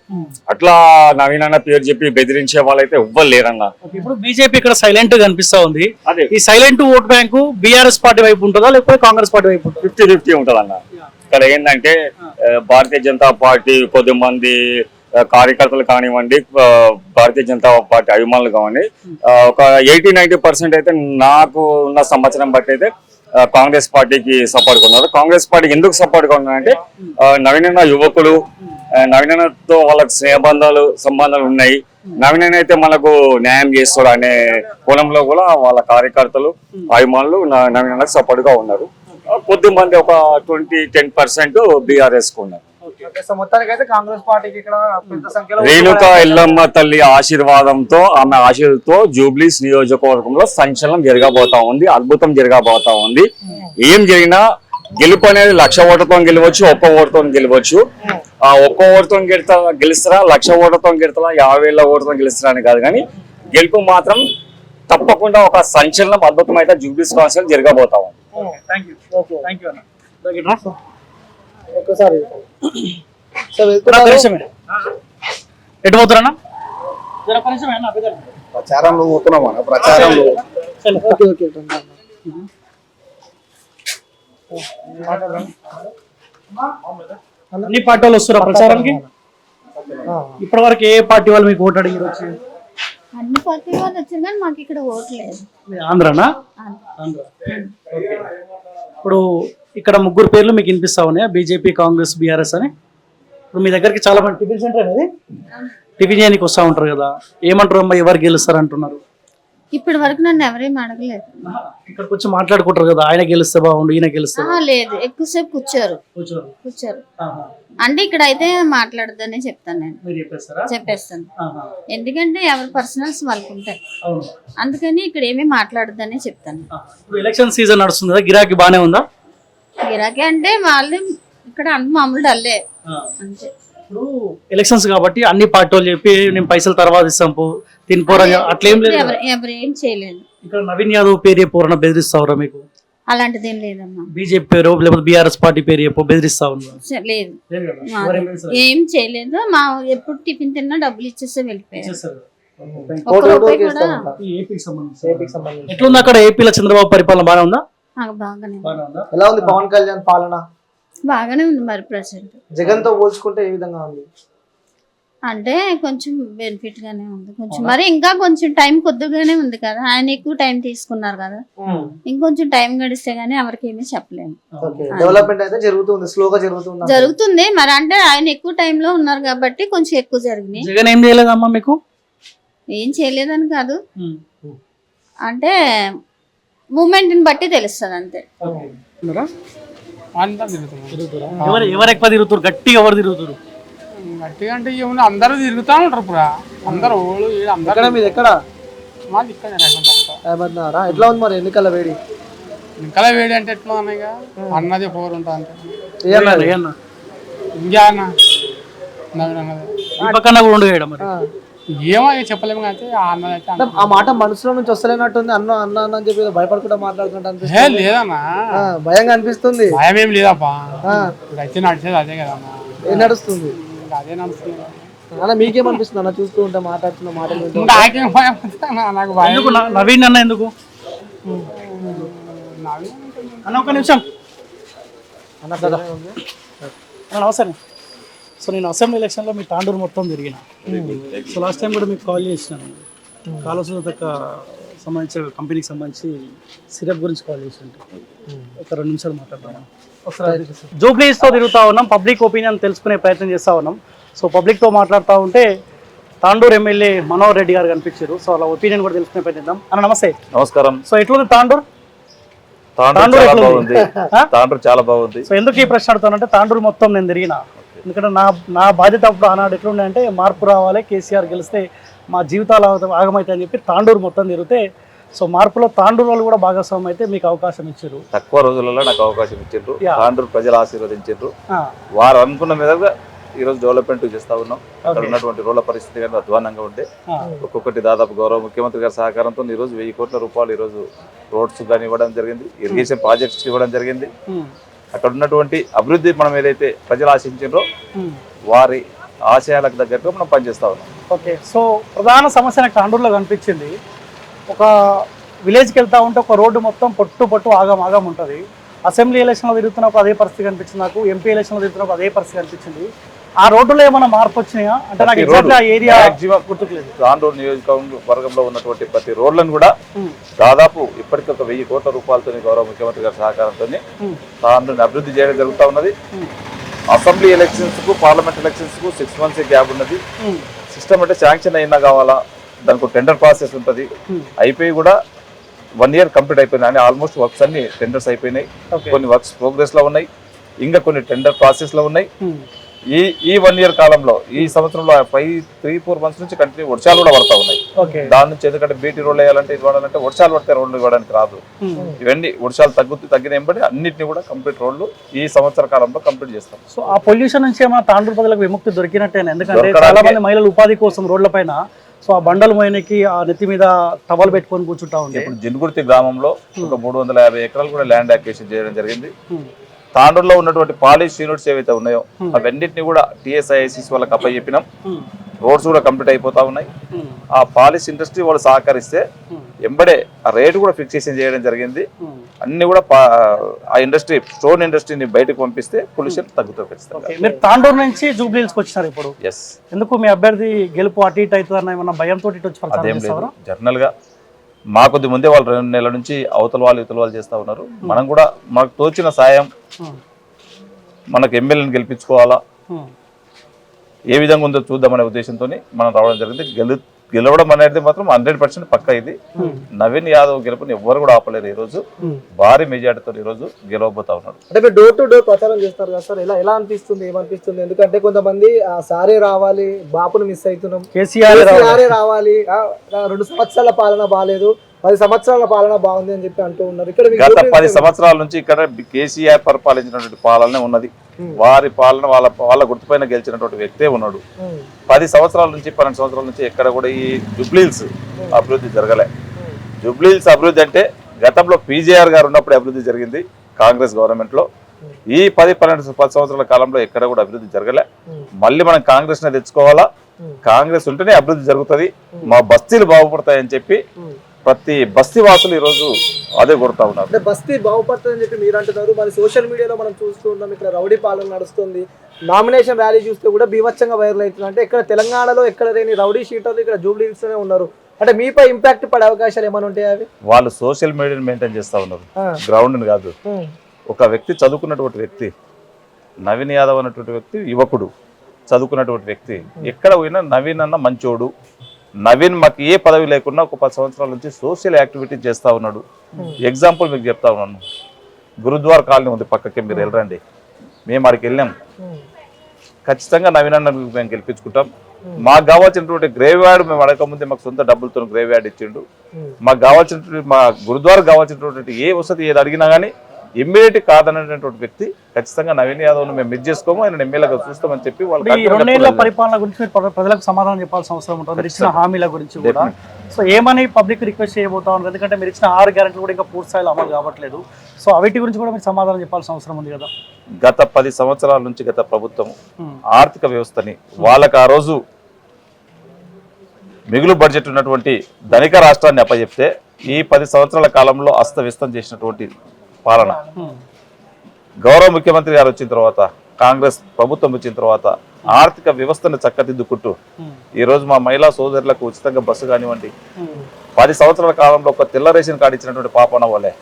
అట్లా నవీన పేరు చెప్పి బెదిరించే వాళ్ళైతే ఎవ్వరు లేరన్న. ఇప్పుడు బీజేపీ ఇక్కడ సైలెంట్ గా కనిపిస్తా ఉంది. అదే ఈ silent vote bank BRS party వైపు ఉంటుందా లేకపోతే కాంగ్రెస్ పార్టీ వైపు ఉంటుందా? 50-50 ఉంటది అన్న. ఇక్కడ ఏంటంటే భారతీయ జనతా పార్టీ కొద్దిమంది కార్యకర్తలు కానివ్వండి, భారతీయ జనతా పార్టీ అభిమానులు కానివ్వండి, ఒక 80-90% అయితే నాకు ఉన్న సంవత్సరం బట్టి అయితే కాంగ్రెస్ పార్టీకి సపోర్ట్ గా ఉన్నారు. కాంగ్రెస్ పార్టీకి ఎందుకు సపోర్ట్ గా ఉన్నారంటే నవీన యువకులు, నవీనతో వాళ్ళకి సంబంధాలు ఉన్నాయి. నవీన అయితే మనకు న్యాయం చేస్తాడు అనే కోణంలో కూడా వాళ్ళ కార్యకర్తలు అభిమానులు నవీనకు సపోర్ట్ గా ఉన్నారు. కొద్దిమంది ఒక 20-10% బీఆర్ఎస్ కు ఉన్నారు. మొత్తానికైతే కాంగ్రెస్ పార్టీకి ఇక్కడ పెద్ద సంఖ్యలో రేణుకా ఎల్లమ్మ తల్లి ఆశీర్వాదంతో, ఆమె ఆశీర్వాదంతో జూబ్లీస్ నియోజకవర్గంలో సంచలనం జరగబోతా ఉంది, అద్భుతం జరగబోతా ఉంది. ఏం జరిగినా గెలుపు అనేది 1,00,000 ఓట్లతో గెలవచ్చు, 1 ఓటుతో గెలవచ్చు. ఆ 1 ఓటుతో గెలుస్తారా, 1,00,000 ఓట్లతో గెలుస్తారా, 50,000 ఓట్లతో గెలుస్తారా అని కాదు, కానీ గెలుపు మాత్రం తప్పకుండా ఒక సంచలనం అద్భుతం అయితే జూబ్లీస్ కాన్స్టిట్యూన్సీ జరగబోతా ఉంది. ఒక్కసారి ఎటు పోతారన్నా? ప్రచారంలో పోతున్నాం అన్న, ప్రచారంలో. అన్ని పార్టీ వాళ్ళు వస్తారా ప్రచారానికి? ఇప్పటి వరకు ఏ పార్టీ వాళ్ళు మీకు ఓటు అడిగి వచ్చి? అన్ని పార్టీ వాళ్ళు వచ్చారు కానీ మాకు ఇక్కడ ఓట్లేదు. ఆంధ్రనా? ఆంధ్ర. ఇప్పుడు ఇక్కడ 3 పేర్లు మీకు వినిపిస్తా ఉన్నాయా, బీజేపీ, కాంగ్రెస్, బీఆర్ఎస్ అని. ఇప్పుడు మీ దగ్గరికి చాలా మంది టిఫిన్ సెంటర్ అనేది టిఫిన్ చేయడానికి వస్తూ ఉంటారు కదా, ఏమంటారు అమ్మా, ఎవరు గెలుస్తారు అంటున్నారు? ఇప్పటి వరకు నన్ను ఎవరేం అడగలేదు. ఇక్కడికి వచ్చి మాట్లాడుకుంటారు కదా, ఆయన గెలిస్తే బాగుండు, ఈయన గెలిస్తే. లేదు, ఎక్కువసేపు కూర్చోరు. అంటే ఇక్కడ అయితే మాట్లాడదని చెప్తాను నేను. చెప్పేస్తాను. ఎందుకంటే ఎవరి పర్సనల్స్ వాళ్ళకు ఉంటాయి, అందుకని ఇక్కడ ఏమీ మాట్లాడదని చెప్తాను. ఎలక్షన్ సీజన్ నడుస్తుంది కదా, గిరాకీ బానే ఉందా? గిరాకీ అంటే వాళ్ళు ఇక్కడ మామూలు డల్లే అంతే. ఇప్పుడు ఎలక్షన్స్ కాబట్టి అన్ని పార్టీ వాళ్ళు చెప్పి నేను పైసలు తర్వాత ఇస్తాం తినిపోరా, అట్లేం లేదు. ఎవరు ఏం చేయలేదు. ఇక్కడ నవీన్ యాదవ్ పేరు చెప్పు బెదిరిస్తావురా మీకు? అలాంటిది ఏం లేదమ్మా. బీజేపీ పేరు లేకపోతే బీఆర్ఎస్ పార్టీ పేరు చెప్పు బెదిరిస్తా ఉన్నారు? లేదు, ఏం చేయలేదు. మా ఎప్పుడు టిఫిన్ తిన్నా డబ్బులు ఇచ్చేస్తే వెళ్ళిపోయారు. ఎట్లుంది అక్కడ ఏపీలో చంద్రబాబు పరిపాలన బాగా ఉందా? బాగానే ఎలా ఉంది పవన్ కళ్యాణ్ పాలన? బాగానే ఉంది. మరి ప్రెసెంట్ జగన్ తో పోల్చుకుంటే ఏ విధంగా ఉంది? అంటే కొంచెం బెనిఫిట్ గానే ఉంది. కొంచెం మరి ఇంకా కొంచెం టైం కొద్దిగానే ఉంది కదా, ఆయన ఎక్కువ టైం తీసుకున్నారు కదా, ఇంకొంచెం టైం గడిస్తే గానీ ఎవరికి ఏమీ చెప్పలేము. డెవలప్మెంట్ అయితే జరుగుతుంది, స్లోగా జరుగుతుంది. మరి అంటే ఆయన ఎక్కువ టైం లో ఉన్నారు కాబట్టి కొంచెం ఎక్కువ జరిగినాయి. జగన్ ఏం చేయలేదమ్మా మీకు? ఏం చేయలేదని కాదు, అంటే మూమెంట్ ని బట్టి తెలుస్తుంది అంతే. ఎవరు ఎక్కువ తిరుగుతారు, గట్టిగా ఎవరు తిరుగుతారు? గట్టిగా అంటే ఏమన్నా అందరూ తిరుగుతా ఉంటారు. అందరూ మీది ఎక్కడ? మాది ఇక్కడ ఎట్లా ఉంది మరి ఎన్నికల వేడి? ఎన్నికల వేడి అంటే ఎట్లా ఉన్నాయిగా, అన్నది పోరు ఉంటా అంటే ఇంకా అన్న నవీన్ అన్నది ఏమో చెప్పలేము. అయితే ఆ మాట మనసులో నుంచి వస్తలేనట్టుంది. అన్న అన్న అన్న అని చెప్పి భయపడకుండా మాట్లాడుకుంటా లేదన్నా, భయంగా అనిపిస్తుంది. భయం ఏం లేదప్పా, అయితే నడిచేది అదే కదమ్మా. ఏం నడుస్తుంది? అదే నడుస్తుంది అన్న. మీకేమనిపిస్తుంది అన్న చూస్తూ ఉంటే, మాట్లాడుతున్న మాటలు? నాకు భయం. నవీన్ అన్న ఎందుకు అన్న? ఒక నిమిషం అన్న, నమస్తే. సో నేను అసెంబ్లీ ఎలక్షన్లో మీ తాండూరు మొత్తం తిరిగిన. సో లాస్ట్ టైం కూడా మీకు కాల్ చేసినాను, కాళోజీ సంబంధించి కంపెనీకి సంబంధించి సిరప్ గురించి కాల్ చేసి ఒక 2 నిమిషాలు మాట్లాడదాం. జూబ్లీస్తో తిరుగుతూ ఉన్నాం, పబ్లిక్ ఒపీనియన్ తెలుసుకునే ప్రయత్నం చేస్తూ ఉన్నాం. సో పబ్లిక్తో మాట్లాడుతూ ఉంటే తాండూరు ఎమ్మెల్యే మనోహర్ రెడ్డి గారు కనిపించారు. సో అలా ఒపీనియన్ కూడా తెలుసుకునే ప్రయత్నిద్దాం. అన్న నమస్తే. నమస్కారం. సో ఎట్లుంది తాండూరు? తాండూరు చాలా బాగుంది. సో ఎందుకు ఈ ప్రశ్న అడుగుతానంటే తాండూరు మొత్తం నేను తిరిగిన, ఎందుకంటే నా బాధ్యత అప్పుడు ఆనాడు ఎట్లుండే అంటే మార్పు రావాలి, కేసీఆర్ గెలిస్తే మా జీవితాలు ఆగమవుతాయని చెప్పి తాండూరు మొత్తం తిరిగితే, సో మార్పులో తాండూరు వాళ్ళు కూడా భాగస్వామ్యం అయితే మీకు అవకాశం ఇచ్చారు. తక్కువ రోజులలో నాకు అవకాశం ఇచ్చిండ్రు, తాండూరు ప్రజలు ఆశీర్వదించారు. వారు అనుకున్న మీదగా ఈ రోజు డెవలప్మెంట్ చేస్తా ఉన్నాం. అక్కడ ఉన్నటువంటి రోడ్ల పరిస్థితి కానీ అధ్వానంగా ఉండే ఒక్కొక్కటి దాదాపు గౌరవ ముఖ్యమంత్రి గారి సహకారంతో ఈ రోజు 1000 కోట్ల రూపాయలు ఈ రోజు రోడ్స్ కానీ ఇవ్వడం జరిగింది, ఇరిగేషన్ ప్రాజెక్ట్స్ ఇవ్వడం జరిగింది. అక్కడ ఉన్నటువంటి అభివృద్ధి మనం ఏదైతే ప్రజలు ఆశించారో వారి ఆశయాలకు తగ్గట్టుగా మనం పనిచేస్తా ఉన్నాం. ఓకే. సో ప్రధాన సమస్య నాకు తాండూరులో కనిపించింది, ఒక విలేజ్కి వెళ్తా ఉంటే ఒక రోడ్డు మొత్తం పొట్టు ఆగం ఉంటుంది. అసెంబ్లీ ఎలక్షన్లో తిరుగుతున్నప్పుడు అదే పరిస్థితి కనిపించింది నాకు, ఎంపీ ఎలక్షన్లో తిరుగుతున్నప్పుడు అదే పరిస్థితి కనిపించింది. ఆ రోడ్డులో ఏమైనా మార్పు వచ్చినాయా అంటే నాకు ఎగ్జాక్ట్లీ ఆ ఏరియా గుర్తుకులేదు. తాండూరు నియోజకవర్గంలో ఉన్నటువంటి ప్రతి రోడ్లను కూడా దాదాపు ఇప్పటికీ ఒక 1000 కోట్ల రూపాయలతో గౌరవ ముఖ్యమంత్రి గారి సహకారంతో తాండూరుని అభివృద్ధి చేయడం జరుగుతూ ఉన్నది. అసెంబ్లీ ఎలక్షన్స్ కు పార్లమెంట్ ఎలక్షన్స్ కు 6 months గ్యాప్ ఉన్నది. సిస్టమ్ అంటే శాంక్షన్ అయినా కావాలా, దానికి టెండర్ ప్రాసెస్ ఉంటుంది. అయిపోయి కూడా 1 year కంప్లీట్ అయిపోయినాయి అని ఆల్మోస్ట్ వర్క్స్ అన్ని టెండర్స్ అయిపోయినాయి. కొన్ని వర్క్స్ ప్రోగ్రెస్ లో ఉన్నాయి, ఇంకా కొన్ని టెండర్ ప్రాసెస్ లో ఉన్నాయి. ఈ 1 year కాలంలో ఈ సంవత్సరంలో 3-4 months నుంచి కంటిన్యూ వర్షాలు కూడా పడతా ఉన్నాయి. దాని నుంచి ఎందుకంటే బీటీ రోడ్లు వేయాలంటే ఇది వాడాలంటే వర్షాలు పడితే రోడ్లు ఇవ్వడానికి రాదు. ఇవన్నీ వర్షాలు తగ్గిన ఎంబడి అన్నింటినీ కూడా కంప్లీట్ రోడ్లు ఈ సంవత్సర కాలంలో కంప్లీట్ చేస్తాం. సో ఆ పొల్యూషన్ నుంచి ఏమైనా తాండూరు ప్రజలకు విముక్తి దొరికినట్టేనా? ఎందుకంటే చాలా మంది మహిళలు ఉపాధి కోసం రోడ్ల పైన సో ఆ బండలు మోయనికి ఆ నెత్తి మీద టవల్ పెట్టుకొని కూర్చుంటా ఉంది. ఇప్పుడు జిన్గుర్తి గ్రామంలో ఒక 350 ఎకరాలు కూడా ల్యాండ్ అక్విజిషన్ చేయడం జరిగింది. తాండూరులో ఉన్నటువంటి పాలిష్ యూనిట్స్ ఏవైతే ఉన్నాయో అవన్నింటినీ కూడా టీఎస్ఐఐసిసి వాళ్ళకి అప్పచెప్పినాం. రోడ్స్ కూడా కంప్లీట్ అయిపోతా ఉన్నాయి. ఆ పాలిష్ ఇండస్ట్రీ వాళ్ళు సహకరిస్తే ఎంబడే ఆ రేటు కూడా ఫిక్సేషన్ చేయడం జరిగింది. అన్ని కూడా ఆ ఇండస్ట్రీ స్టోన్ ఇండస్ట్రీని బయటకు పంపిస్తే పొల్యూషన్ తగ్గుతుంది ఖచ్చితంగా. మీరు తాండూరు నుంచి జూబ్లీహిల్స్కి వచ్చినారు ఇప్పుడు, ఎందుకు మీ అభ్యర్థి గెలుపు అటు ఇటు అవుతుందన్న ఏమన్నా భయంతో ఇటు వచ్చి? అదేం లేదు, జనరల్ గా మా కొద్ది ముందే వాళ్ళు 2 నెలల నుంచి అవతల వాళ్ళు చేస్తా ఉన్నారు. మనం కూడా మనకు తోచిన సాయం, మనకు ఎమ్మెల్యేని గెలిపించుకోవాలా, ఏ విధంగా ఉందో చూద్దామనే ఉద్దేశంతో మనం రావడం జరిగింది. గెలవడం అనేది మాత్రం 100% పక్కా. ఇది నవీన్ యాదవ్ గెలుపుని ఎవ్వరు కూడా ఆపలేరు. ఈ రోజు భారీ మెజార్టీతో ఈ రోజు గెలవబోతా ఉన్నాడు. అంటే మీరు డోర్ టు డోర్ ప్రచారం చేస్తారు కదా సార్, ఎలా అనిపిస్తుంది, ఏమనిపిస్తుంది? ఎందుకంటే కొంతమంది సారే రావాలి, బాపును మిస్ అవుతున్నాం, కేసీఆర్ రావాలి, 2 సంవత్సరాల పాలన బాగాలేదు, 10 సంవత్సరాల పాలన బాగుంది అని చెప్పి అంటూ ఉన్నారు. ఇక్కడ గత 10 సంవత్సరాల నుంచి ఇక్కడ కేసీఆర్ పరిపాలించినటువంటి పాలనే ఉన్నది. వారి పాలన వాళ్ళ గుర్తుపైన గెలిచినటువంటి వ్యక్తే ఉన్నాడు. 10 సంవత్సరాల నుంచి 12 సంవత్సరాల నుంచి ఎక్కడ కూడా ఈ జూబ్లీహిల్స్ అభివృద్ధి జరగలే. జూబ్లీహిల్స్ అభివృద్ధి అంటే గతంలో పీజేఆర్ గారు ఉన్నప్పుడు అభివృద్ధి జరిగింది కాంగ్రెస్ గవర్నమెంట్ లో. ఈ 10 సంవత్సరాల కాలంలో ఎక్కడ కూడా అభివృద్ధి జరగలే. మళ్ళీ మనం కాంగ్రెస్ నే తెచ్చుకోవాలా, కాంగ్రెస్ ఉంటేనే అభివృద్ధి జరుగుతుంది, మా బస్తీలు బాగుపడతాయని చెప్పి ప్రతి బస్తీ వాసులు ఈ రోజు అదే కొడతా ఉన్నారు. అంటే బస్తీ బాగుపడుతుందని చెప్పి మీరు అంటున్నారు. మరి సోషల్ మీడియాలో మనం చూస్తూ ఉన్నాం, ఇక్కడ రౌడీ పాలన నడుస్తుంది. నామినేషన్ ర్యాలీ చూస్తే కూడా బీభత్సంగా వైరల్ అవుతుంది. అంటే ఇక్కడ తెలంగాణలో ఎక్కడ లేని రౌడీ షీటర్లు ఇక్కడ జూబ్లీహిల్స్ లోనే ఉన్నారు. అంటే మీపై ఇంపాక్ట్ పడే అవకాశాలు ఏమైనా ఉంటాయి? అవి వాళ్ళు సోషల్ మీడియాని మెయింటైన్ చేస్తా ఉన్నారు, గ్రౌండ్ కాదు. ఒక వ్యక్తి చదువుకున్నటువంటి వ్యక్తి, నవీన్ యాదవ్ అన్నటువంటి వ్యక్తి యువకుడు, చదువుకున్నటువంటి వ్యక్తి. ఎక్కడ పోయినా నవీన్ అన్న మంచోడు, నవీన్ మాకు ఏ పదవి లేకున్నా ఒక 10 సంవత్సరాల నుంచి సోషల్ యాక్టివిటీ చేస్తూ ఉన్నాడు. ఎగ్జాంపుల్ మీకు చెప్తా ఉన్నాను, గురుద్వార్ కాలనీ ఉంది పక్కకి, మీరు వెళ్ళరండి, మేము అక్కడికి వెళ్ళాం. ఖచ్చితంగా నవీన్ అన్న మేము గెలిపించుకుంటాం. మాకు కావాల్సినటువంటి గ్రేవ్ యార్డ్ మేము అడగకముందే మాకు సొంత డబ్బులతో గ్రేవ్ యార్డ్ ఇచ్చిండు. మాకు కావాల్సినటువంటి మా గురుద్వార్ కావాల్సినటువంటి ఏ వసతి ఏది అడిగినా కానీ ఇమ్మీడియట్ కాదనేటువంటి వ్యక్తి ఖచ్చితంగా నవీన్ యాదవ్ మేము మిస్ చేసుకోము, ఆయన ఎమ్మెల్యేగా చూస్తామని చెప్పి వాళ్ళు 2 ఏళ్ల పరిపాలన గురించి ప్రజలకు సమాధానం చెప్పాల్సిన అవసరం ఉంటుంది. మీరు ఇచ్చిన హామీల గురించి కూడా సో ఏమని పబ్లిక్ రిక్వెస్ట్ చేయబోతా ఉన్నారు? ఎందుకంటే మీరు ఇచ్చిన 6 గ్యారెంటీలు కూడా ఇంకా పూర్తి స్థాయిలో అమలు కావట్లేదు. సో అవిటి గురించి కూడా మీరు సమాధానం చెప్పాల్సిన అవసరం ఉంది కదా. గత 10 సంవత్సరాల నుంచి గత ప్రభుత్వం ఆర్థిక వ్యవస్థని వాళ్ళకి ఆ రోజు మిగులు బడ్జెట్ ఉన్నటువంటి ధనిక రాష్ట్రాన్ని అప్పచెప్తే ఈ 10 సంవత్సరాల కాలంలో అస్తవ్యస్తం చేసినటువంటి పాలన గౌరవ ముఖ్యమంత్రి గారు వచ్చిన తర్వాత, కాంగ్రెస్ ప్రభుత్వం వచ్చిన తర్వాత ఆర్థిక వ్యవస్థను చక్కదిద్దుకుంటూ ఈ రోజు మా మహిళా సోదరులకు ఉచితంగా బస్సు కానివ్వండి, 10 సంవత్సరాల కాలంలో ఒక తెల్ల రేషన్ కార్డు ఇచ్చినటువంటి పాపన వాళ్ళే.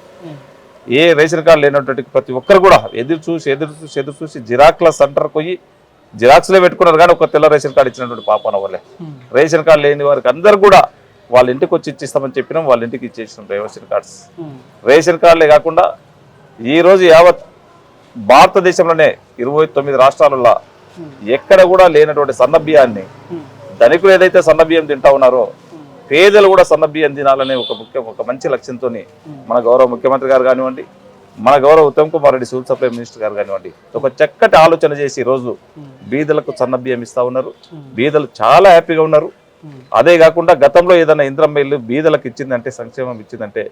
ఏ రేషన్ కార్డు లేనటువంటి ప్రతి ఒక్కరు కూడా ఎదురు చూసి జిరాక్ల సెంటర్ పోయి జిరాక్స్లే పెట్టుకున్నారు కానీ ఒక తెల్ల రేషన్ కార్డు ఇచ్చినటువంటి పాపన వాళ్ళే. రేషన్ కార్డు లేని వారికి అందరు కూడా వాళ్ళ ఇంటికి వచ్చి ఇచ్చిస్తామని చెప్పినాం, వాళ్ళ ఇంటికి ఇచ్చేసినాం రేషన్ కార్డ్స్. రేషన్ కార్డులే కాకుండా ఈరోజు యావత్ భారతదేశంలోనే 29 రాష్ట్రాలలో ఎక్కడ కూడా లేనటువంటి సన్న బియ్యాన్ని ధనికులు ఏదైతే సన్న బియ్యం తింటా ఉన్నారో పేదలు కూడా సన్న బియ్యం తినాలనే ఒక మంచి లక్ష్యంతో మన గౌరవ ముఖ్యమంత్రి గారు కానివ్వండి, మన గౌరవ Uttam Kumar Reddy civil supply minister గారు కానివ్వండి ఒక చక్కటి ఆలోచన చేసి ఈరోజు బీదలకు సన్న బియ్యం ఇస్తా ఉన్నారు. బీదలు చాలా హ్యాపీగా ఉన్నారు. అదే కాకుండా గతంలో ఏదైనా ఇందిరమ్మ ఇల్లు బీదలకు ఇచ్చిందంటే, సంక్షేమం ఇచ్చిందంటే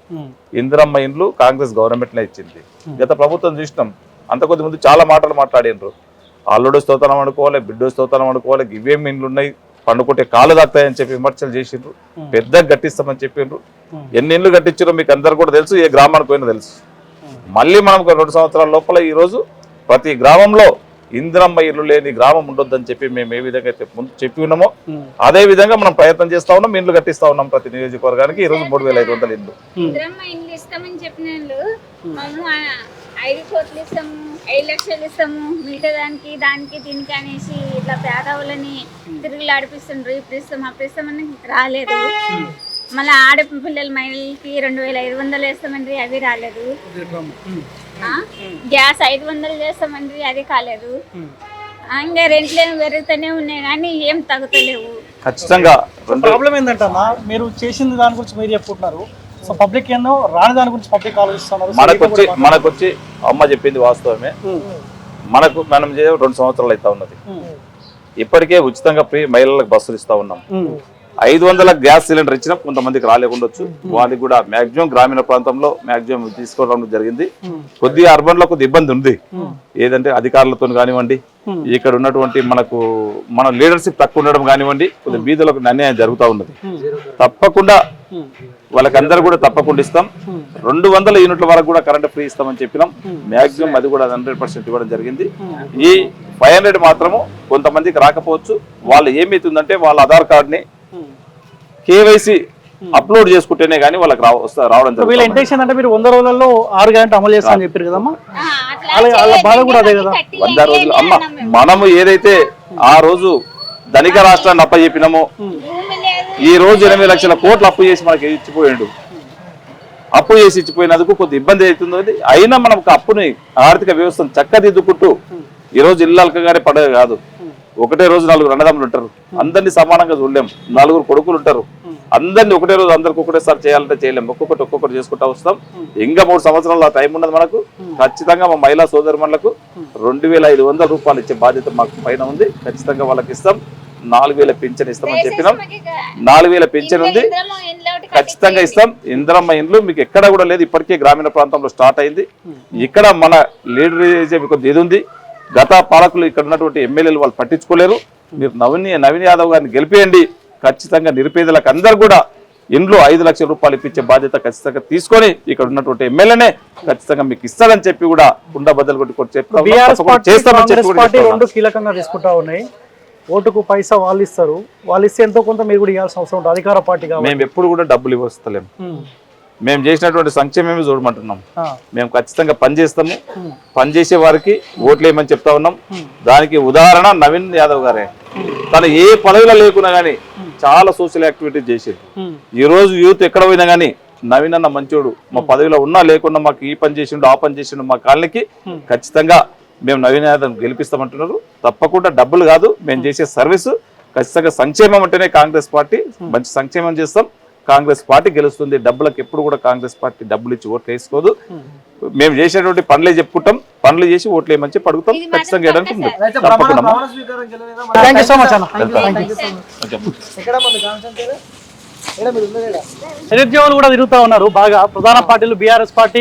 ఇందిరమ్మ ఇల్లు కాంగ్రెస్ గవర్నమెంట్నే ఇచ్చింది. గత ప్రభుత్వం చూసినాం, అంత కొద్ది ముందు చాలా మాటలు మాట్లాడినరు. అల్లుడు స్తోత్రం అనుకోవాలి, బిడ్డు స్తోత్రం అనుకోవాలి, ఇవేమి ఇండ్లు ఉన్నాయి, పండుకుంటే కాళ్ళు తాగుతాయని చెప్పి విమర్శలు చేసిండ్రు. పెద్దగా కట్టిస్తామని చెప్పిండ్రు. ఎన్ని ఇండ్లు కట్టించారో మీకు అందరు కూడా తెలుసు, ఏ గ్రామానికి పోయినా తెలుసు. మళ్ళీ మనం 2 సంవత్సరాల లోపల ఈరోజు ప్రతి గ్రామంలో ఇందిరమ్మ ఇల్లు లేని గ్రామం ఉండొద్దని చెప్పి మేము ఏ విధంగా అయితే ముందు చెప్పి ఉన్నామో అదే విధంగా మనం ప్రయత్నం చేస్తా ఉన్నాం. ఇండ్లు కట్టిస్తా ఉన్నాం ప్రతి నియోజకవర్గానికి. ఈ రోజు 3500 ఇండ్లు. ఇందిరమ్మ ఇండ్లు ఇస్తామని చెప్పిన వాళ్ళు 5 కోట్లు ఇస్తాము, 5 లక్షలు ఇస్తాము, మిగతా దానికి దీనికి అనేసి ఇట్లా పేదవాళ్ళని తిరిగి ఆడిపిస్తుండ్రు. ఇప్పుడు ఇస్తాం అప్పుడు ఇస్తామని రాలేదు. మళ్ళీ ఆడపిల్లల మహిళలకి 2500 వేస్తామండి, అవి రాలేదు. గ్యాస్ 500 చేస్తామండి, అది కాలేదు. ఇంకా రెంట్లేమో పెరుగుతూనే ఉన్నాయి కానీ ఏం తగ్గుతలేవు. ఖచ్చితంగా ప్రాబ్లం ఏంటంటే మీరు చేసిన దాని గురించి మీరు చెప్పుకుంటున్నారు, సో పబ్లిక్ ఏందో రాని దాని గురించి పబ్లిక్ ఆలోచిస్తున్నారు. మనకొచ్చి అమ్మ చెప్పింది వాస్తవమే. మనం 2 సంవత్సరాలు అవుతా ఉన్నది. ఇప్పటికే ఉచితంగా ఫ్రీ మహిళలకు బస్సులు ఇస్తా ఉన్నాం. 500 గ్యాస్ సిలిండర్ ఇచ్చినా కొంతమందికి రాలేకుండొచ్చు. వాళ్ళకి కూడా మాక్సిమం గ్రామీణ ప్రాంతంలో మాక్సిమం తీసుకోవడం జరిగింది. కొద్దిగా అర్బన్ లో కొద్ది ఇబ్బంది ఉంది. ఏదంటే అధికారులతో కానివ్వండి, ఇక్కడ ఉన్నటువంటి మన లీడర్షిప్ తక్కువ ఉండడం కానివ్వండి, కొద్దిగా బీదలకు అన్యాయం జరుగుతూ ఉన్నది. తప్పకుండా వాళ్ళకందరూ కూడా తప్పకుండా ఇస్తాం. 200 యూనిట్ల వరకు కూడా కరెంట్ ఫ్రీ ఇస్తామని చెప్పినాం. మాక్సిమం అది కూడా 100% ఇవ్వడం జరిగింది. ఈ 500 మాత్రము కొంతమందికి రాకపోవచ్చు. వాళ్ళు ఏమైతుందంటే వాళ్ళ ఆధార్ కార్డుని కేవైసీ అప్లోడ్ చేసుకుంటేనే కానీ వాళ్ళకి రావడం జరుగుతుంది. వీళ్ళ ఇంటెన్షన్ అంటే మీరు 100 రోజుల్లో 6 గంటలు అమలు చేస్తామని చెప్పారు కదమ్మా, వాళ్ళ బాధ కూడా అదే కదా. 100 రోజులు అమ్మ, మనము ఏదైతే ఆ రోజు ధనిక రాష్ట్రాన్ని అప్పచెప్పినామో ఈ రోజు 8 లక్షల కోట్లు అప్పు చేసి మనకి ఇచ్చిపోయాడు. అప్పు చేసి ఇచ్చిపోయినందుకు కొద్ది ఇబ్బంది అవుతుందో, అయినా మనం అప్పుని ఆర్థిక వ్యవస్థను చక్కదిద్దుకుంటూ ఈ రోజు ఇల్లు అలకగానే పడేది కాదు. ఒకటే రోజు 4 అన్నదమ్ములు ఉంటారు, అందరినీ సమానంగా చూడలేం. 4 కొడుకులు ఉంటారు, అందరినీ ఒకటే రోజు అందరికి ఒకటేసారి చేయాలంటే చేయలేం. ఒక్కొక్కటి చేసుకుంటా వస్తాం. ఇంకా 3 సంవత్సరాల టైం ఉన్నది మనకు. ఖచ్చితంగా మా మహిళా సోదరుమణులకు 2500 రూపాయలు ఇచ్చే బాధ్యత మాకు పైన ఉంది. ఖచ్చితంగా వాళ్ళకి ఇస్తాం. 4000 పింఛన్ ఇస్తామని చెప్పినాం. 4000 పింఛన్ ఉంది, ఖచ్చితంగా ఇస్తాం. ఇందిరమ్మ ఇండ్లు మీకు ఎక్కడ కూడా లేదు. ఇప్పటికే గ్రామీణ ప్రాంతంలో స్టార్ట్ అయింది. ఇక్కడ మన లీడర్ కొద్ది ఇది ఉంది. గత పాలకులు ఇక్కడ ఉన్నటువంటి ఎమ్మెల్యేలు వాళ్ళు పట్టించుకోలేరు. మీరు నవీన్ యాదవ్ గారిని గెలిపేయండి. ఖచ్చితంగా నిరుపేదలకు అందరు కూడా ఇండ్లు 5 లక్షల రూపాయలు ఇప్పించే బాధ్యత ఖచ్చితంగా తీసుకొని ఇక్కడ ఉన్నటువంటి ఎమ్మెల్యేనే ఖచ్చితంగా మీకు ఇస్తారని చెప్పి కూడా కుండ బద్దలు కొట్టి చెప్తాం. 2 కీలకంగా తీసుకుంటా ఉన్నాయి. ఓటుకు పైసా వాళ్ళు ఇస్తారు, వాళ్ళు ఇస్తే ఎంతో కొంత మీరు కూడా ఇవ్వాల్సిన అవసరం ఉంటుంది. అధికార పార్టీగా మేము ఎప్పుడు కూడా డబ్బులు ఇవ్వలేము. మేము చేసినటువంటి సంక్షేమమే చూడమంటున్నాం. మేము ఖచ్చితంగా పనిచేస్తాము. పనిచేసే వారికి ఓట్లు వేయమని చెప్తా ఉన్నాం. దానికి ఉదాహరణ నవీన్ యాదవ్ గారే. తను ఏ పదవిలో లేకున్నా గానీ చాలా సోషల్ యాక్టివిటీస్ చేసేది. ఈ రోజు యూత్ ఎక్కడ పోయినా గానీ నవీన్ అన్న మంచోడు, మా పదవిలో ఉన్నా లేకున్నా మాకు ఈ పని చేసిండు ఆ పని చేసిండు మా కాలనీకి, ఖచ్చితంగా మేము నవీన్ యాదవ్ గెలిపిస్తామంటున్నారు. తప్పకుండా డబ్బులు కాదు, మేము చేసే సర్వీసు ఖచ్చితంగా సంక్షేమం అంటేనే కాంగ్రెస్ పార్టీ మంచి సంక్షేమం చేస్తాం. కాంగ్రెస్ పార్టీ గెలుస్తుంది. డబ్బులకు ఎప్పుడు కూడా కాంగ్రెస్ పార్టీ డబ్బులు ఇచ్చి ఓట్లు వేసుకోదు. మేము చేసేటువంటి పనులే చెప్పుకుంటాం, పనులు చేసి ఓట్లు ఏమని చెప్పి అడుగుతాం. ఖచ్చితంగా వేయడానికి ఉంది. నిరుద్యోగులు కూడా తిరుగుతా ఉన్నారు బాగా. ప్రధాన పార్టీలు బీఆర్ఎస్ పార్టీ